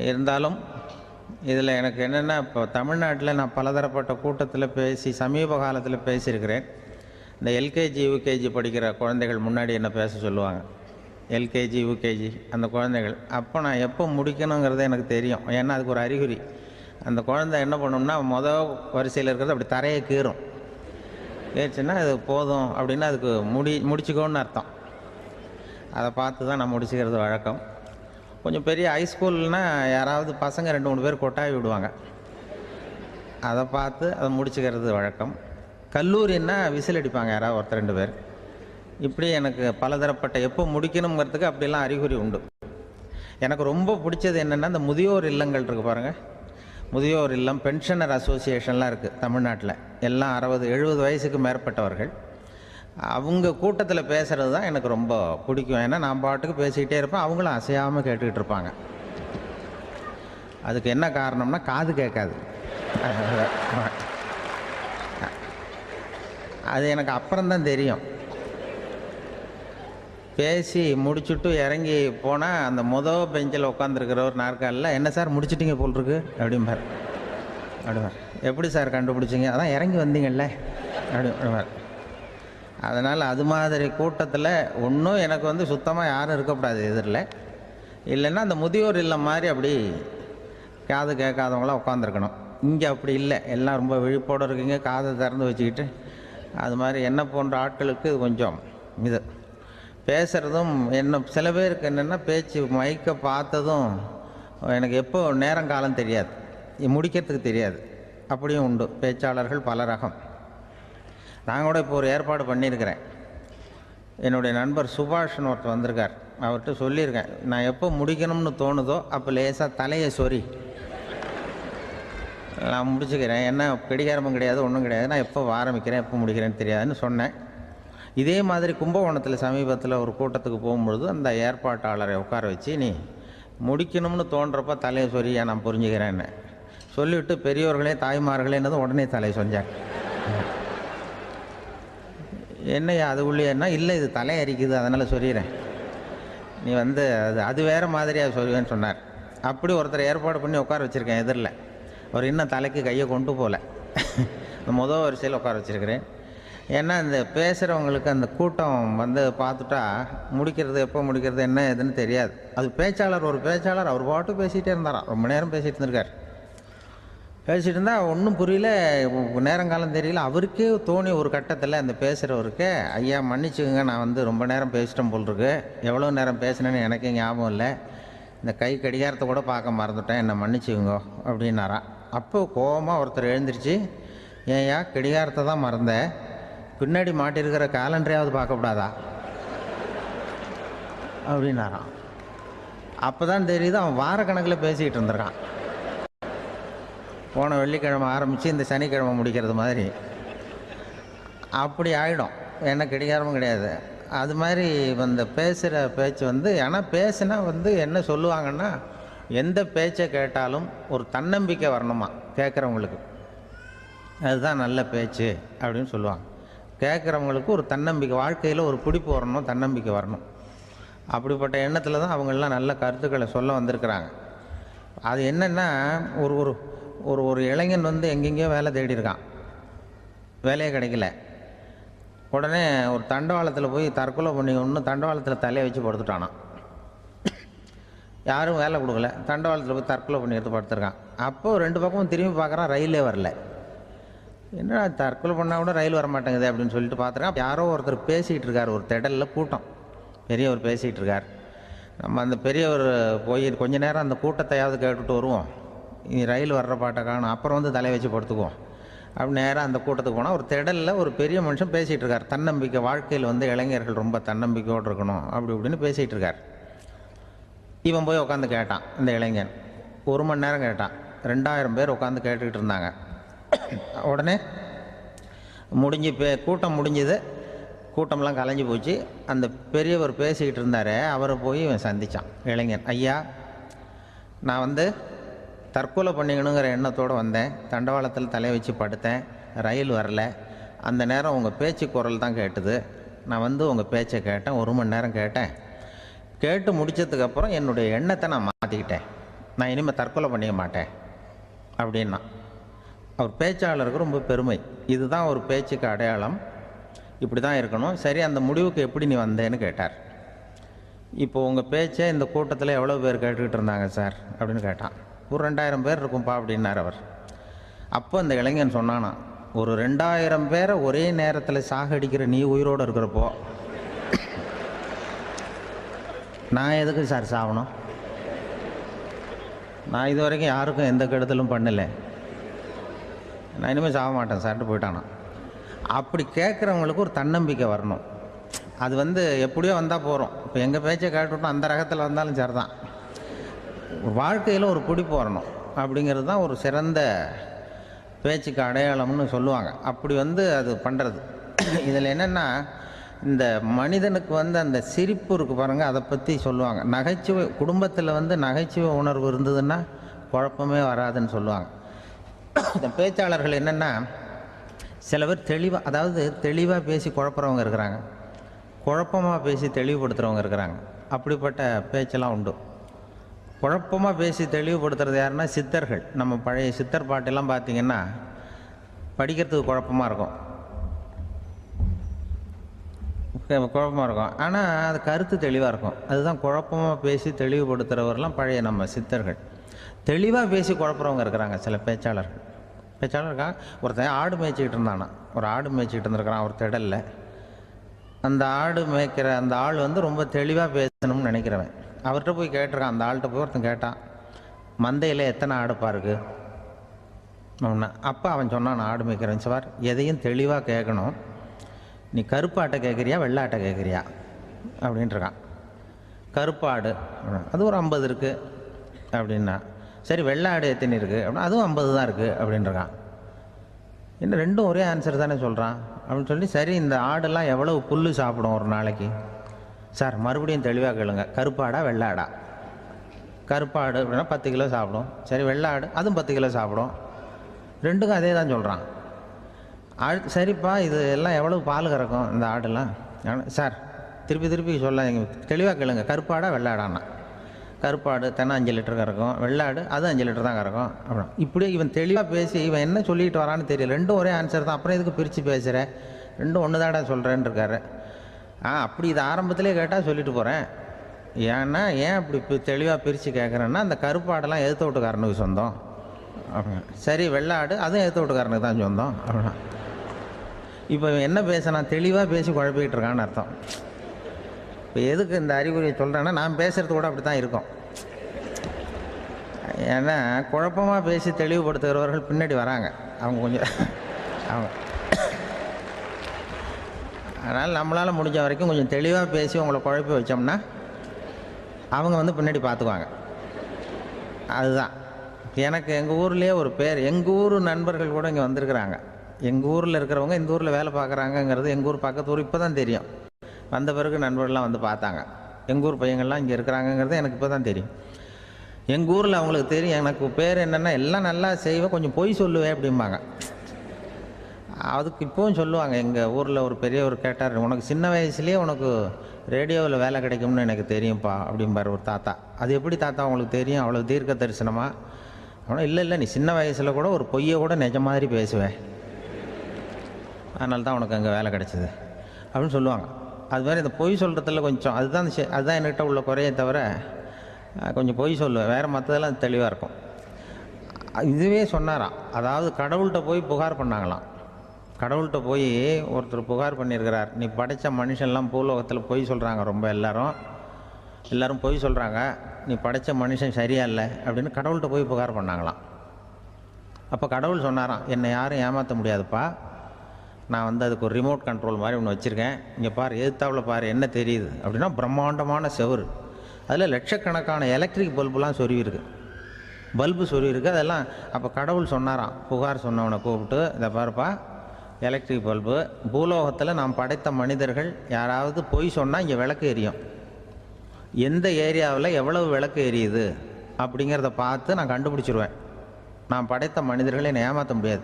இருந்தாலும் இதில் எனக்கு என்னென்னா, இப்போ தமிழ்நாட்டில் நான் பலதரப்பட்ட கூட்டத்தில் பேசி சமீப காலத்தில் பேசியிருக்கிறேன். இந்த எல்கேஜி யூகேஜி படிக்கிற குழந்தைகள் முன்னாடி என்ன பேச சொல்லுவாங்க. எல்கேஜி யூகேஜி அந்த குழந்தைகள். அப்போ நான் எப்போ முடிக்கணுங்கிறது எனக்கு தெரியும். ஏன்னா அதுக்கு ஒரு அறிகுறி. அந்த குழந்தை என்ன பண்ணணும்னா, வரிசையில் இருக்கிறது அப்படி தரையை கீறும். ஏச்சுன்னா அது போதும் அப்படின்னா அதுக்கு முடிச்சுக்கோன்னு அர்த்தம். அதை பார்த்து தான் நான் முடிச்சுக்கிறது வழக்கம். கொஞ்சம் பெரிய ஹைஸ்கூல்னால் யாராவது பசங்க 2-3 பேர் கொட்டாவி விடுவாங்க. அதை பார்த்து அதை முடிச்சுக்கிறது வழக்கம். கல்லூரின்னா விசில் அடிப்பாங்க யாராவது 1-2 பேர். இப்படி எனக்கு பலதரப்பட்ட எப்போ முடிக்கணுங்கிறதுக்கு அப்படிலாம் அறிகுறி உண்டு. எனக்கு ரொம்ப பிடிச்சது என்னென்னா, இந்த முதியோர் இல்லங்கள் இருக்குது பாருங்கள். முதியோர் இல்லம், பென்ஷனர் அசோசியேஷன்லாம் இருக்குது தமிழ்நாட்டில். எல்லாம் 60-70 வயசுக்கு மேற்பட்டவர்கள். அவங்க கூட்டத்தில் பேசுகிறது தான் எனக்கு ரொம்ப பிடிக்கும். ஏன்னா நான் பாட்டுக்கு பேசிக்கிட்டே இருப்பேன், அவங்களும் அசையாமல் கேட்டுக்கிட்டு இருப்பாங்க. அதுக்கு என்ன காரணம்னா, காது கேட்காது. அது எனக்கு அப்புறம்தான் தெரியும். பேசி முடிச்சுட்டு இறங்கி போனால் அந்த பெஞ்சில் உட்காந்துருக்கிற ஒரு நாற்காலில், என்ன சார் முடிச்சிட்டிங்க போல் இருக்கு அப்படிம்பார். எப்படி சார் கண்டுபிடிச்சிங்க? அதான் இறங்கி வந்தீங்கல்ல அப்படிம்பார். அதனால் அது மாதிரி கூட்டத்தில் ஒன்றும் எனக்கு சுத்தமாக யாரும் இருக்கக்கூடாது எதிரில். இல்லைன்னா அந்த முதியோர் இல்லம் மாதிரி அப்படி காது கேட்காதவங்களாம் உட்காந்துருக்கணும். இங்கே அப்படி இல்லை, எல்லாம் ரொம்ப விழிப்போடு இருக்கீங்க, காதை திறந்து வச்சுக்கிட்டு. அது மாதிரி என்ன போன்ற ஆட்களுக்கு கொஞ்சம் இது பேசுகிறதும் என்ன, சில பேருக்கு என்னென்னா பேச்சு மைக்கை பார்த்ததும் எனக்கு எப்போ நேரங்காலம் தெரியாது, முடிக்கிறதுக்கு தெரியாது. அப்படியும் உண்டு பேச்சாளர்கள் பல ரகம். நான் கூட இப்போ ஒரு ஏற்பாடு பண்ணியிருக்கிறேன். என்னுடைய நண்பர் சுபாஷ்னு ஒருத்தர் வந்திருக்கார். அவர்கிட்ட சொல்லியிருக்கேன், நான் எப்போ முடிக்கணும்னு தோணுதோ அப்போ லேசாக தலையை சொறி நான் முடிச்சுக்கிறேன். என்ன கடிகாரமும் கிடையாது, ஒன்றும் கிடையாது. நான் எப்போ ஆரம்பிக்கிறேன் எப்போ முடிக்கிறேன்னு தெரியாதுன்னு சொன்னேன். இதே மாதிரி கும்பகோணத்தில் சமீபத்தில் ஒரு கூட்டத்துக்கு போகும்பொழுது அந்த ஏற்பாட்டாளரை உட்கார வச்சு, நீ முடிக்கணும்னு தோன்றப்போ தலையை சொரியா நான் புரிஞ்சுக்கிறேன்னு சொல்லிவிட்டு, பெரியோர்களே தாய்மார்களே என்னதும் உடனே தலையை சொன்னார். என்னையா அது உள்ளேன்னா, இல்லை இது தலை அரிக்குது அதனால் சொல்லிடுறேன், நீ அது வேறு மாதிரியாக சொல்லுவேன்னு சொன்னார். அப்படி ஒருத்தர் ஏற்பாடு பண்ணி உட்கார வச்சுருக்கேன் எதிரில். அவர் இன்னும் தலைக்கு கையை கொண்டு போகல. வரிசையில் உட்கார வச்சுருக்கிறேன். ஏன்னா இந்த பேசுகிறவங்களுக்கு அந்த கூட்டம் பார்த்துட்டா முடிக்கிறது எப்போ முடிக்கிறது என்ன எதுன்னு தெரியாது. அது ஒரு பேச்சாளர் அவர் பாட்டு பேசிகிட்டே இருந்தாராம். ரொம்ப நேரம் பேசிகிட்டு இருந்திருக்கார். பேசிகிட்டு இருந்தால் ஒன்றும் புரியல, நேரங்காலம் தெரியல. அவருக்கே தோணி ஒரு கட்டத்தில் அந்த பேசுகிறவருக்கு, ஐயா மன்னிச்சுக்கோங்க, நான் ரொம்ப நேரம் பேசிட்டேன் போல் இருக்கு, எவ்வளோ நேரம் பேசினேன்னு எனக்கே ஞாபகம் இல்லை, இந்த கை கடிகாரத்தை கூட பார்க்க மறந்துட்டேன், என்னை மன்னிச்சுக்கோங்க அப்படின்னாராம். அப்போ கோபமாக ஒருத்தர் எழுந்திரிச்சு, ஏன்யா கடிகாரத்தை தான் மறந்தேன், பின்னாடி மாட்டிருக்கிற கேலண்டரையாவது பார்க்கக்கூடாதா அப்படின்னாராம். அப்போ தான் தெரியுது அவன் வாரக்கணக்கில் பேசிக்கிட்டு இருந்திருக்கான். போன வெள்ளிக்கிழமை ஆரம்பித்து இந்த சனிக்கிழமை முடிக்கிறது மாதிரி அப்படி ஆகிடும். ஏன்னா கடிகாரமும் கிடையாது. அது மாதிரி பேசுகிற பேச்சு ஆனால் பேசுனா என்ன சொல்லுவாங்கன்னா, எந்த பேச்சை கேட்டாலும் ஒரு தன்னம்பிக்கை வரணுமா கேட்குறவங்களுக்கு, அதுதான் நல்ல பேச்சு அப்படின்னு சொல்லுவாங்க. கேட்குறவங்களுக்கு ஒரு தன்னம்பிக்கை, வாழ்க்கையில் ஒரு பிடிப்பு வரணும், தன்னம்பிக்கை வரணும். அப்படிப்பட்ட எண்ணத்தில் தான் அவங்கெல்லாம் நல்ல கருத்துக்களை சொல்ல வந்திருக்கிறாங்க. அது என்னென்னா, ஒரு ஒரு ஒரு ஒரு இளைஞன் எங்கெங்கேயோ வேலை தேடி இருக்கான், வேலையே கிடைக்கல. உடனே ஒரு தண்டவாளத்தில் போய் தற்கொலை பண்ணிக்கணும்னு தண்டவாளத்தில் தலையை வச்சு படுத்துட்டானான். யாரும் வேலை கொடுக்கல, தண்டவாளத்தில் போய் தற்கொலை பண்ணி எடுத்து படுத்துருக்கான். அப்போது 2 பக்கமும் திரும்பி பார்க்குறான், ரயிலே வரல. என்னடா தற்கொலை பண்ணால் கூட ரயில் வர மாட்டேங்குது அப்படின்னு சொல்லிட்டு பார்த்துருக்கான். யாரோ ஒருத்தர் பேசிகிட்டு இருக்கார், ஒரு திடலில் கூட்டம், பெரியவர் பேசிகிட்டு இருக்கார். நம்ம அந்த பெரியவர் போய் கொஞ்ச நேரம் அந்த கூட்டத்தையாவது கேட்டுட்டு வருவோம், ரயில் வர்ற பாட்டை காணும், அப்புறம் தலையை வச்சு படுத்துக்குவோம் அப்படி நேராக அந்த கூட்டத்துக்கு போனால் ஒரு திடலில் ஒரு பெரிய மனுஷன் பேசிகிட்டு இருக்கார். தன்னம்பிக்கை, வாழ்க்கையில் இளைஞர்கள் ரொம்ப தன்னம்பிக்கையோடு இருக்கணும் அப்படி இப்படின்னு பேசிகிட்டு இருக்கார். இவன் போய் உட்காந்து கேட்டான். இந்த இளைஞன் 1 மணி நேரம் கேட்டான். 2000 பேர் உட்காந்து கேட்டுக்கிட்டு இருந்தாங்க. உடனே கூட்டம் முடிஞ்சுது. கூட்டம்லாம் கலைஞ்சி போச்சு. அந்த பெரியவர் பேசிக்கிட்டு இருந்தார், அவரை போய் இவன் சந்தித்தான். இளைஞன், ஐயா நான் தற்கொலை பண்ணிக்கணுங்கிற எண்ணத்தோடு வந்தேன், தண்டவாளத்தில் தலையை வச்சு படுத்தேன், ரயில் வரல, அந்த நேரம் உங்கள் பேச்சு குரல் தான் கேட்டுது, நான் உங்கள் பேச்சை கேட்டேன், 1 மணி நேரம் கேட்டேன், கேட்டு முடித்ததுக்கப்புறம் என்னுடைய எண்ணத்தை நான் மாற்றிக்கிட்டேன், நான் இனிமேல் தற்கொலை பண்ணிக்க மாட்டேன் அப்படின்னா. அவர் பேச்சாளருக்கு ரொம்ப பெருமை. இதுதான் ஒரு பேச்சுக்கு அடையாளம், இப்படி தான் இருக்கணும். சரி, அந்த முடிவுக்கு எப்படி நீ வந்தேன்னு கேட்டார். இப்போது உங்கள் பேச்சை இந்த கூட்டத்தில் எவ்வளோ பேர் கேட்டுக்கிட்டு இருந்தாங்க சார் அப்படின்னு கேட்டான். ஒரு 2000 பேர் இருக்கும்பா அப்படின்னார் அவர். அப்போ அந்த இளைஞன் சொன்னானா, ஒரு 2000 பேரை ஒரே நேரத்தில் சாகடிக்கிற நீ உயிரோடு இருக்கிறப்போ நான் எதுக்கு சார் சாகணும்? நான் இது வரைக்கும் யாருக்கும் எந்த கெடுதலும் பண்ணலை, நான் இனிமேல் சாக மாட்டேன் சார்ட்டு போயிட்டானா. அப்படி கேட்குறவங்களுக்கு ஒரு தன்னம்பிக்கை வரணும். அது எப்படியோ வந்தால் போகிறோம். இப்போ எங்கள் பேச்சை கேட்டுவிட்டோம், அந்த ரகத்தில் வந்தாலும் சரி தான். வாழ்க்கையில் ஒரு பிடிப்பு வரணும். அப்படிங்கிறது தான் ஒரு சிறந்த பேச்சுக்கு அடையாளம்னு சொல்லுவாங்க. அப்படி அது பண்ணுறது. இதில் என்னென்னா, இந்த மனிதனுக்கு அந்த சிரிப்பு இருக்குது பாருங்கள், அதை பற்றி சொல்லுவாங்க. நகைச்சுவை குடும்பத்தில் நகைச்சுவை உணர்வு இருந்ததுன்னா குழப்பமே வராதுன்னு சொல்லுவாங்க. இந்த பேச்சாளர்கள் என்னென்னா, சில பேர் தெளிவாக பேசி குழப்புறவங்க இருக்கிறாங்க, குழப்பமாக பேசி தெளிவுபடுத்துகிறவங்க இருக்கிறாங்க. அப்படிப்பட்ட பேச்செல்லாம் உண்டு. குழப்பமாக பேசி தெளிவுபடுத்துறது யாருன்னா சித்தர்கள். நம்ம பழைய சித்தர் பாட்டெல்லாம் பார்த்திங்கன்னா படிக்கிறதுக்கு குழப்பமாக இருக்கும், ஆனால் அது கருத்து தெளிவாக இருக்கும். அதுதான் குழப்பமாக பேசி தெளிவுபடுத்துகிறவரெலாம் பழைய நம்ம சித்தர்கள். தெளிவாக பேசி குழப்புறவங்க இருக்கிறாங்க சில பேச்சாளருக்காக. ஒருத்தன் ஆடு மேய்ச்சிக்கிட்டு இருந்தானா, ஒரு ஆடு மேய்ச்சிக்கிட்டு இருந்திருக்கிறான் ஒரு திடலில். அந்த ஆடு மேய்க்கிற அந்த ஆள் ரொம்ப தெளிவாக பேசணும்னு நினைக்கிறவன். அவர்கிட்ட போய் கேட்டிருக்கான், அந்த ஆள்கிட்ட போய் ஒருத்தன் கேட்டான், மந்தையில் எத்தனை ஆடுப்பா இருக்குது அப்படின்னா. அப்போ அவன் சொன்னான், ஆடு மேய்க்கிறவன், சார் எதையும் தெளிவாக கேட்கணும், நீ கருப்பாட்டை கேட்குறியா வெள்ளாட்டை கேட்குறியா அப்படின்ட்டுருக்கான். கருப்பாடு அது ஒரு 50 இருக்குது அப்படின்னா. சரி, வெள்ளாடு எத்தனை இருக்குது அப்படின்னா, அதுவும் 50 தான் இருக்குது அப்படின்ட்டுருக்கான். இன்னும் ரெண்டும் ஒரே ஆன்சர் தானே சொல்கிறான் அப்படின்னு சொல்லி, சரி இந்த ஆடெல்லாம் எவ்வளவு புல் சாப்பிடும் ஒரு நாளைக்கு சார்? மறுபடியும் தெளிவாக கேளுங்க, கருப்பாடா வெள்ளாடா? கருப்பாடு அப்படின்னா 10 கிலோ சாப்பிடும். சரி, வெள்ளாடு அதுவும் 10 கிலோ சாப்பிடும். ரெண்டுக்கும் அதே தான் சொல்கிறான். சரிப்பா, இது எல்லாம் எவ்வளவு பால் கறக்கும் இந்த ஆடெல்லாம்? சார் திருப்பி சொல்ல, தெளிவாக கேளுங்க, கருப்பாடா வெள்ளாடான்னா? கருப்பாடு தினம் 5 லிட்டர் கறக்கும், வெள்ளாடு அது 5 லிட்டர் தான் கறக்கும் அப்படின்னா. இப்படியே இவன் தெளிவாக பேசி இவன் என்ன சொல்லிட்டு வரான்னு தெரியல. ரெண்டும் ஒரே ஆன்சர் தான், அப்புறம் எதுக்கு பிரித்து பேசுகிற? ரெண்டும் ஒன்று தாடா சொல்கிறேன்னு இருக்காரு. அப்படி இது ஆரம்பத்திலே கேட்டால் சொல்லிட்டு போகிறேன். ஏன் அப்படி தெளிவாக பிரித்து கேட்குறேன்னா, அந்த கருப்பாடெல்லாம் எதிர்த்த வீட்டுக்காரனுக்கு சொந்தம் அப்படின்னா. சரி, வெள்ளாடு அதுவும் எதிர்த்த வீட்டுக்காரனுக்கு தான் சொந்தம் அப்படின்னா. இப்போ என்ன பேச, நான் தெளிவாக பேசி குழப்பிக்கிட்டு இருக்கான்னு அர்த்தம். இப்போ எதுக்கு இந்த அறிகுறியை சொல்கிறேன்னா, நான் பேசுகிறது கூட அப்படி தான் இருக்கும். ஏன்னா குழப்பமாக பேசி தெளிவுபடுத்துகிறவர்கள் பின்னாடி வராங்க, அவங்க அதனால் நம்மளால் முடிஞ்ச வரைக்கும் கொஞ்சம் தெளிவாக பேசி உங்களை குழப்பி வச்சோம்னா அவங்க பின்னாடி பார்த்துக்குவாங்க. அதுதான் எனக்கு எங்கள் ஊர்லேயே ஒரு பேர். எங்கள் ஊர் நண்பர்கள் கூட இங்கே வந்திருக்கிறாங்க. எங்கள் ஊரில் இருக்கிறவங்க இந்த ஊரில் வேலை பார்க்குறாங்கங்கிறது எங்கள் ஊர் பக்கத்து ஊர் இப்போ தான் தெரியும். வந்த பிறகு நண்பர்கள்லாம் பார்த்தாங்க. எங்கள் ஊர் பையங்கள்லாம் இங்கே இருக்கிறாங்கங்கிறது எனக்கு இப்போ தான் தெரியும். எங்கள் ஊரில் அவங்களுக்கு தெரியும் எனக்கு பேர் என்னென்னா, எல்லாம் நல்லா செய்வேன், கொஞ்சம் பொய் சொல்லுவேன் அப்படிம்பாங்க. அதுக்கு இப்போவும் சொல்லுவாங்க. எங்கள் ஊரில் ஒரு பெரியவர் கேட்டார், உனக்கு சின்ன வயசுலேயே உனக்கு ரேடியோவில் வேலை கிடைக்கும்னு எனக்கு தெரியும்ப்பா அப்படிம்பார் ஒரு தாத்தா. அது எப்படி தாத்தா உங்களுக்கு தெரியும், அவ்வளோ தீர்க்க தரிசனமா? ஆனால் இல்லை நீ சின்ன வயசில் கூட ஒரு பொய்யை கூட நிஜ மாதிரி பேசுவேன், அதனால தான் உனக்கு அங்கே வேலை கிடைச்சிது அப்படின்னு சொல்லுவாங்க. அது மாதிரி இந்த பொய் சொல்கிறதுல கொஞ்சம் அதுதான் என்கிட்ட உள்ள குறையை தவிர, கொஞ்சம் பொய் சொல்லுவேன், வேறு மற்றதெல்லாம் தெளிவாக இருக்கும். இதுவே சொன்னாராம். அதாவது கடவுள்கிட்ட போய் புகார் பண்ணாங்களாம். கடவுள்கிட்ட போய் ஒருத்தர் புகார் பண்ணியிருக்கிறார், நீ படைத்த மனுஷன்லாம் பூலோகத்தில் பொய் சொல்கிறாங்க, ரொம்ப எல்லோரும் பொய் சொல்கிறாங்க, நீ படைத்த மனுஷன் சரியா இல்லை அப்படின்னு கடவுள்கிட்ட போய் புகார் பண்ணாங்களாம். அப்போ கடவுள் சொன்னாராம், என்னை யாரும் ஏமாற்ற முடியாதுப்பா, நான் அதுக்கு ஒரு ரிமோட் கண்ட்ரோல் மாதிரி ஒன்று வச்சுருக்கேன், இங்கே பாரு, எதிர்த்தாவில் பாரு என்ன தெரியுது அப்படின்னா பிரம்மாண்டமான செவுரு, அதில் லட்சக்கணக்கான எலக்ட்ரிக் பல்புலாம் சொருவிருக்கு, அதெல்லாம். அப்போ கடவுள் சொன்னாராம், புகார் சொன்னவனை கூப்பிட்டு, இதை பாருப்பா, எலக்ட்ரிக் பல்பு பூலோகத்தில் நாம் படைத்த மனிதர்கள் யாராவது பொய் சொன்னால் இங்கே விளக்கு எரியும், எந்த ஏரியாவில் எவ்வளவு விளக்கு எரியுது அப்படிங்கிறத பார்த்து நான் கண்டுபிடிச்சிருவேன். நான் படைத்த மனிதர்களை என்னை ஏமாற்ற முடியாது,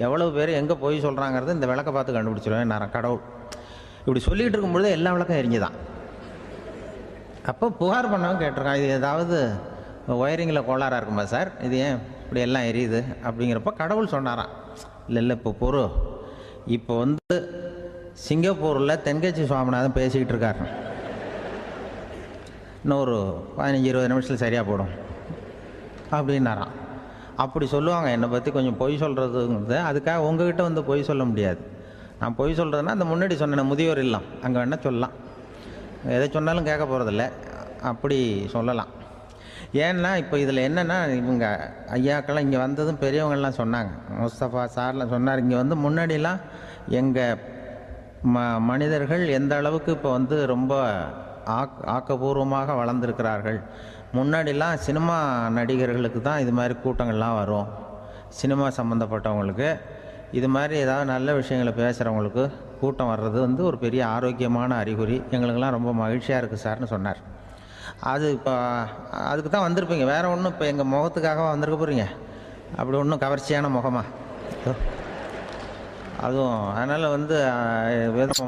எவ்வளவு பேர் எங்கே பொய் சொல்கிறாங்கிறது இந்த விளக்கை பார்த்து கண்டுபிடிச்சிருவேன் நான் கடவுள். இப்படி சொல்லிகிட்டு இருக்கும்பொழுது எல்லா விளக்கம் எரிஞ்சுதான். அப்போ புகார் பண்ணவங்க கேட்டிருக்கான், இது ஏதாவது ஒயரிங்கில் கோளாறாக இருக்குமா சார், இது ஏன் இப்படி எல்லாம் எரியுது அப்படிங்கிறப்ப கடவுள் சொன்னாராம், இல்லை இப்போ பொறு, இப்போ வந்து சிங்கப்பூரில் தென்கட்சி சுவாமிநாதன் பேசிக்கிட்டு இருக்காரு, இன்னும் ஒரு 15-20 நிமிஷத்தில் சரியாக போடும் அப்படின்னாராம். அப்படி சொல்லுவாங்க என்னை பற்றி கொஞ்சம் பொய் சொல்கிறதுங்கிறது. அதுக்காக உங்ககிட்ட வந்து பொய் சொல்ல முடியாது. நான் பொய் சொல்கிறதுனா அந்த முன்னாடி சொன்ன முதியோர் இல்லம் அங்கே வேணால் சொல்லலாம், எதை சொன்னாலும் கேட்க போகிறதில்ல, அப்படி சொல்லலாம். ஏன்னா இப்போ இதில் என்னென்னா, இவங்க ஐயாக்கெல்லாம் இங்கே வந்ததும் பெரியவங்கள்லாம் சொன்னாங்க, முஸ்தபா சார்லாம் சொன்னார், இங்கே வந்து முன்னாடிலாம் எங்கள் மனிதர்கள் எந்த அளவுக்கு இப்போ வந்து ரொம்ப ஆக்கப்பூர்வமாக வளர்ந்துருக்கிறார்கள். முன்னாடிலாம் சினிமா நடிகர்களுக்கு தான் இது மாதிரி கூட்டங்கள்லாம் வரும், சினிமா சம்மந்தப்பட்டவங்களுக்கு இது மாதிரி ஏதாவது நல்ல விஷயங்களை பேசுகிறவங்களுக்கு கூட்டம் வர்றது வந்து ஒரு பெரிய ஆரோக்கியமான அறிகுறி, எங்களுக்கெல்லாம் ரொம்ப மகிழ்ச்சியாக இருக்குது சார்னு சொன்னார். அது இப்போ அதுக்கு தான் வந்திருப்பீங்க, வேறு ஒன்றும் இப்போ எங்கள் முகத்துக்காக வந்திருக்க போகிறீங்க, அப்படி ஒன்றும் கவர்ச்சியான முகமா அதுவும், அதனால் வந்து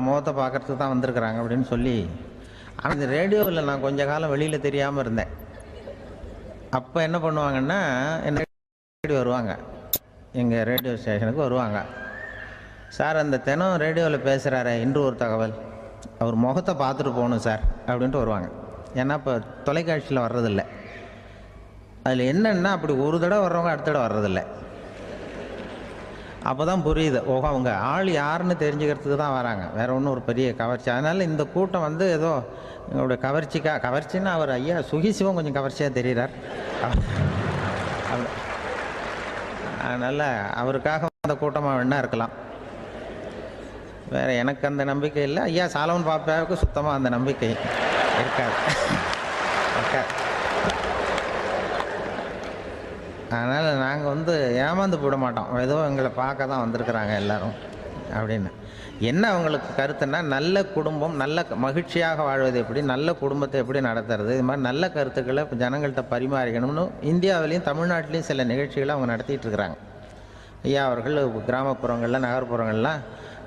முகத்தை பார்க்குறதுக்கு தான் வந்திருக்கிறாங்க அப்படின்னு சொல்லி. ஆனால் இந்த ரேடியோவில் நான் கொஞ்ச காலம் வெளியில் தெரியாமல் இருந்தேன். அப்போ என்ன பண்ணுவாங்கன்னா, என்ன வருவாங்க எங்கள் ரேடியோ ஸ்டேஷனுக்கு வருவாங்க, சார் அந்த தினம் ரேடியோவில் பேசுகிறாரு இன்று ஒரு தகவல், அவர் முகத்தை பார்த்துட்டு போகணும் சார் அப்படின்ட்டு வருவாங்க. ஏன்னா இப்போ தொலைக்காட்சியில் வர்றதில்லை. அதில் என்னென்னா அப்படி ஒரு தடவை வர்றவங்க அடுத்த தடவை வர்றதில்லை. அப்போ தான் புரியுது, ஓஹோ அவங்க ஆள் யாருன்னு தெரிஞ்சுக்கிறதுக்கு தான் வராங்க, வேறு ஒன்றும் ஒரு பெரிய கவர்ச்சி. அதனால் இந்த கூட்டம் வந்து ஏதோ எங்களுடைய கவர்ச்சின்னா அவர் ஐயா சுகிசிவம் கொஞ்சம் கவர்ச்சியாக தெரிகிறார், அதனால் அவருக்காக அந்த கூட்டமாக வேணா இருக்கலாம், வேறு எனக்கு அந்த நம்பிக்கை இல்லை. ஐயா சாலமன் பாப்பாவுக்கு சுத்தமாக அந்த நம்பிக்கை இருக்காது. அதனால் நாங்கள் வந்து ஏமாந்து போட மாட்டோம், ஏதோ எங்களை பார்க்க தான் வந்திருக்கிறாங்க எல்லோரும் அப்படின்னு. என்ன அவங்களுக்கு கருத்துன்னா, நல்ல குடும்பம் நல்ல மகிழ்ச்சியாக வாழ்வது எப்படி, நல்ல குடும்பத்தை எப்படி நடத்துறது, இது மாதிரி நல்ல கருத்துக்களை இப்போ ஜனங்கள்கிட்ட பரிமாறிக்கணும்னு இந்தியாவிலையும் தமிழ்நாட்டிலையும் சில நிகழ்ச்சிகளை அவங்க நடத்திட்டு இருக்கிறாங்க. ஐயா அவர்கள் கிராமப்புறங்களில் நகர்ப்புறங்கள்லாம்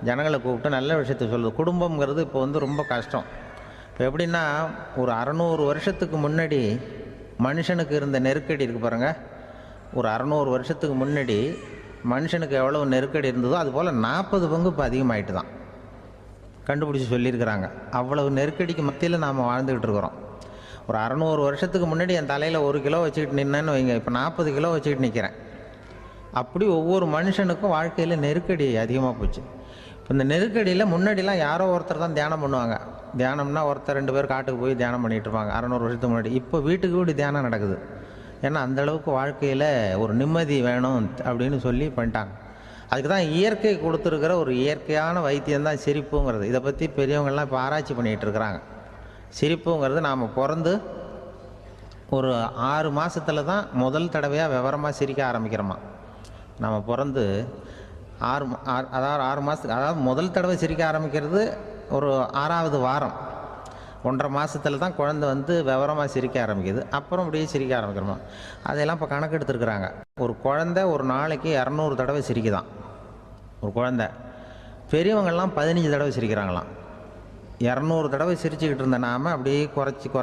ஜனங்களை கூப்பிட்டு நல்ல விஷயத்தை சொல்லுது. குடும்பங்கிறது இப்போ வந்து ரொம்ப கஷ்டம். இப்போ எப்படின்னா, ஒரு 600 வருஷத்துக்கு முன்னாடி மனுஷனுக்கு இருந்த நெருக்கடி இருக்குது பாருங்கள், ஒரு 600 வருஷத்துக்கு முன்னாடி மனுஷனுக்கு எவ்வளோ நெருக்கடி இருந்ததோ அதுபோல் 40 பங்கு இப்போ அதிகமாகிட்டு தான் கண்டுபிடிச்சி சொல்லியிருக்கிறாங்க. அவ்வளவு நெருக்கடிக்கு மத்தியில் நாம் வாழ்ந்துக்கிட்டு இருக்கிறோம். ஒரு 600 வருஷத்துக்கு முன்னாடி என் தலையில் 1 கிலோ வச்சுக்கிட்டு நின்னேன்னு வைங்க, இப்போ 40 கிலோ வச்சுக்கிட்டு நிற்கிறேன். அப்படி ஒவ்வொரு மனுஷனுக்கும் வாழ்க்கையில் நெருக்கடி அதிகமாக போச்சு. இப்போ இந்த நெருக்கடியில் முன்னாடிலாம் யாரோ ஒருத்தர் தான் தியானம் பண்ணுவாங்க. தியானம்னா ஒருத்தர் 2 பேர் காட்டுக்கு போய் தியானம் பண்ணிகிட்டு இருப்பாங்க 600 வருஷத்துக்கு முன்னாடி. இப்போ வீட்டுக்கு வீடு தியானம் நடக்குது. ஏன்னா அந்தளவுக்கு வாழ்க்கையில் ஒரு நிம்மதி வேணும் அப்படின்னு சொல்லி பண்ணிட்டாங்க. அதுக்கு தான் இயற்கை கொடுத்துருக்கிற ஒரு இயற்கையான வைத்தியம்தான் சிரிப்புங்கிறது. இதை பற்றி பெரியவங்கள்லாம் இப்போ ஆராய்ச்சி பண்ணிகிட்டு இருக்கிறாங்க. சிரிப்புங்கிறது நாம் பிறந்து ஒரு 6 மாதத்தில் தான் முதல் தடவையாக விவரமாக சிரிக்க ஆரம்பிக்கிறோமா. நம்ம பிறந்து 6 மாதத்துக்கு, அதாவது முதல் தடவை சிரிக்க ஆரம்பிக்கிறது ஒரு 6ஆவது வாரம், 1.5 மாதத்தில் தான் குழந்தை வந்து விவரமாக சிரிக்க ஆரம்பிக்குது. அப்புறம் அப்படியே சிரிக்க ஆரம்பிக்கிறோமா. அதையெல்லாம் இப்போ கணக்கு எடுத்துருக்குறாங்க. ஒரு குழந்தை ஒரு நாளைக்கு 200 தடவை சிரிக்குதான் ஒரு குழந்தை. பெரியவங்கள்லாம் 15 தடவை சிரிக்கிறாங்களாம். 200 தடவை சிரிச்சுக்கிட்டு இருந்த நாம் அப்படியே குறைஞ்சி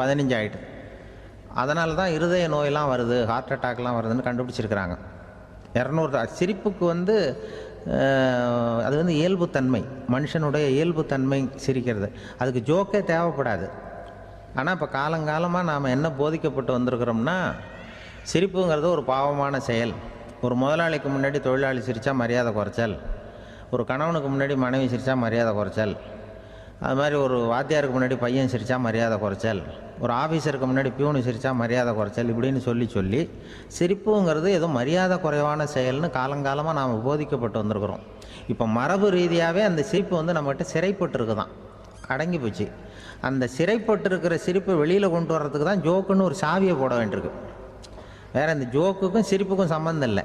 15 ஆகிட்டு. அதனால தான் இருதய நோயெல்லாம் வருது, ஹார்ட் அட்டாக்லாம் வருதுன்னு கண்டுபிடிச்சிருக்கிறாங்க. 200 சிரிப்புக்கு வந்து அது வந்து இயல்புத்தன்மை, மனுஷனுடைய இயல்புத்தன்மை சிரிக்கிறது. அதுக்கு ஜோக்கே தேவைப்படாது. ஆனால் இப்போ காலங்காலமாக நாம் என்ன போதிக்கப்பட்டு வந்திருக்கிறோம்னா, சிரிப்புங்கிறது ஒரு பாவமான செயல். ஒரு முதலாளிக்கு முன்னாடி தொழிலாளி சிரித்தா மரியாதை குறைச்சல், ஒரு கணவனுக்கு முன்னாடி மனைவி சிரித்தா மரியாதை குறைச்சல், அது மாதிரி ஒரு வாத்தியாருக்கு முன்னாடி பையன் சிரித்தா மரியாதை குறைச்சல், ஒரு ஆஃபீஸருக்கு முன்னாடி பியூனு சிரித்தா மரியாதை குறைச்சல், இப்படின்னு சொல்லி சிரிப்புங்கிறது ஏதோ மரியாதை குறைவான செயல்னு காலங்காலமாக நாம் போதிக்கப்பட்டு வந்திருக்கிறோம். இப்போ மரபு ரீதியாகவே அந்த சிரிப்பு வந்து நம்மகிட்ட சிறைப்பட்டு தான், அடங்கி போச்சு. அந்த சிறைப்பட்டு இருக்கிற சிரிப்பை வெளியில் கொண்டு வர்றதுக்கு தான் ஜோக்குன்னு ஒரு சாவியை போட வேண்டியிருக்கு. வேறு இந்த ஜோக்குக்கும் சிரிப்புக்கும் சம்மந்தம் இல்லை.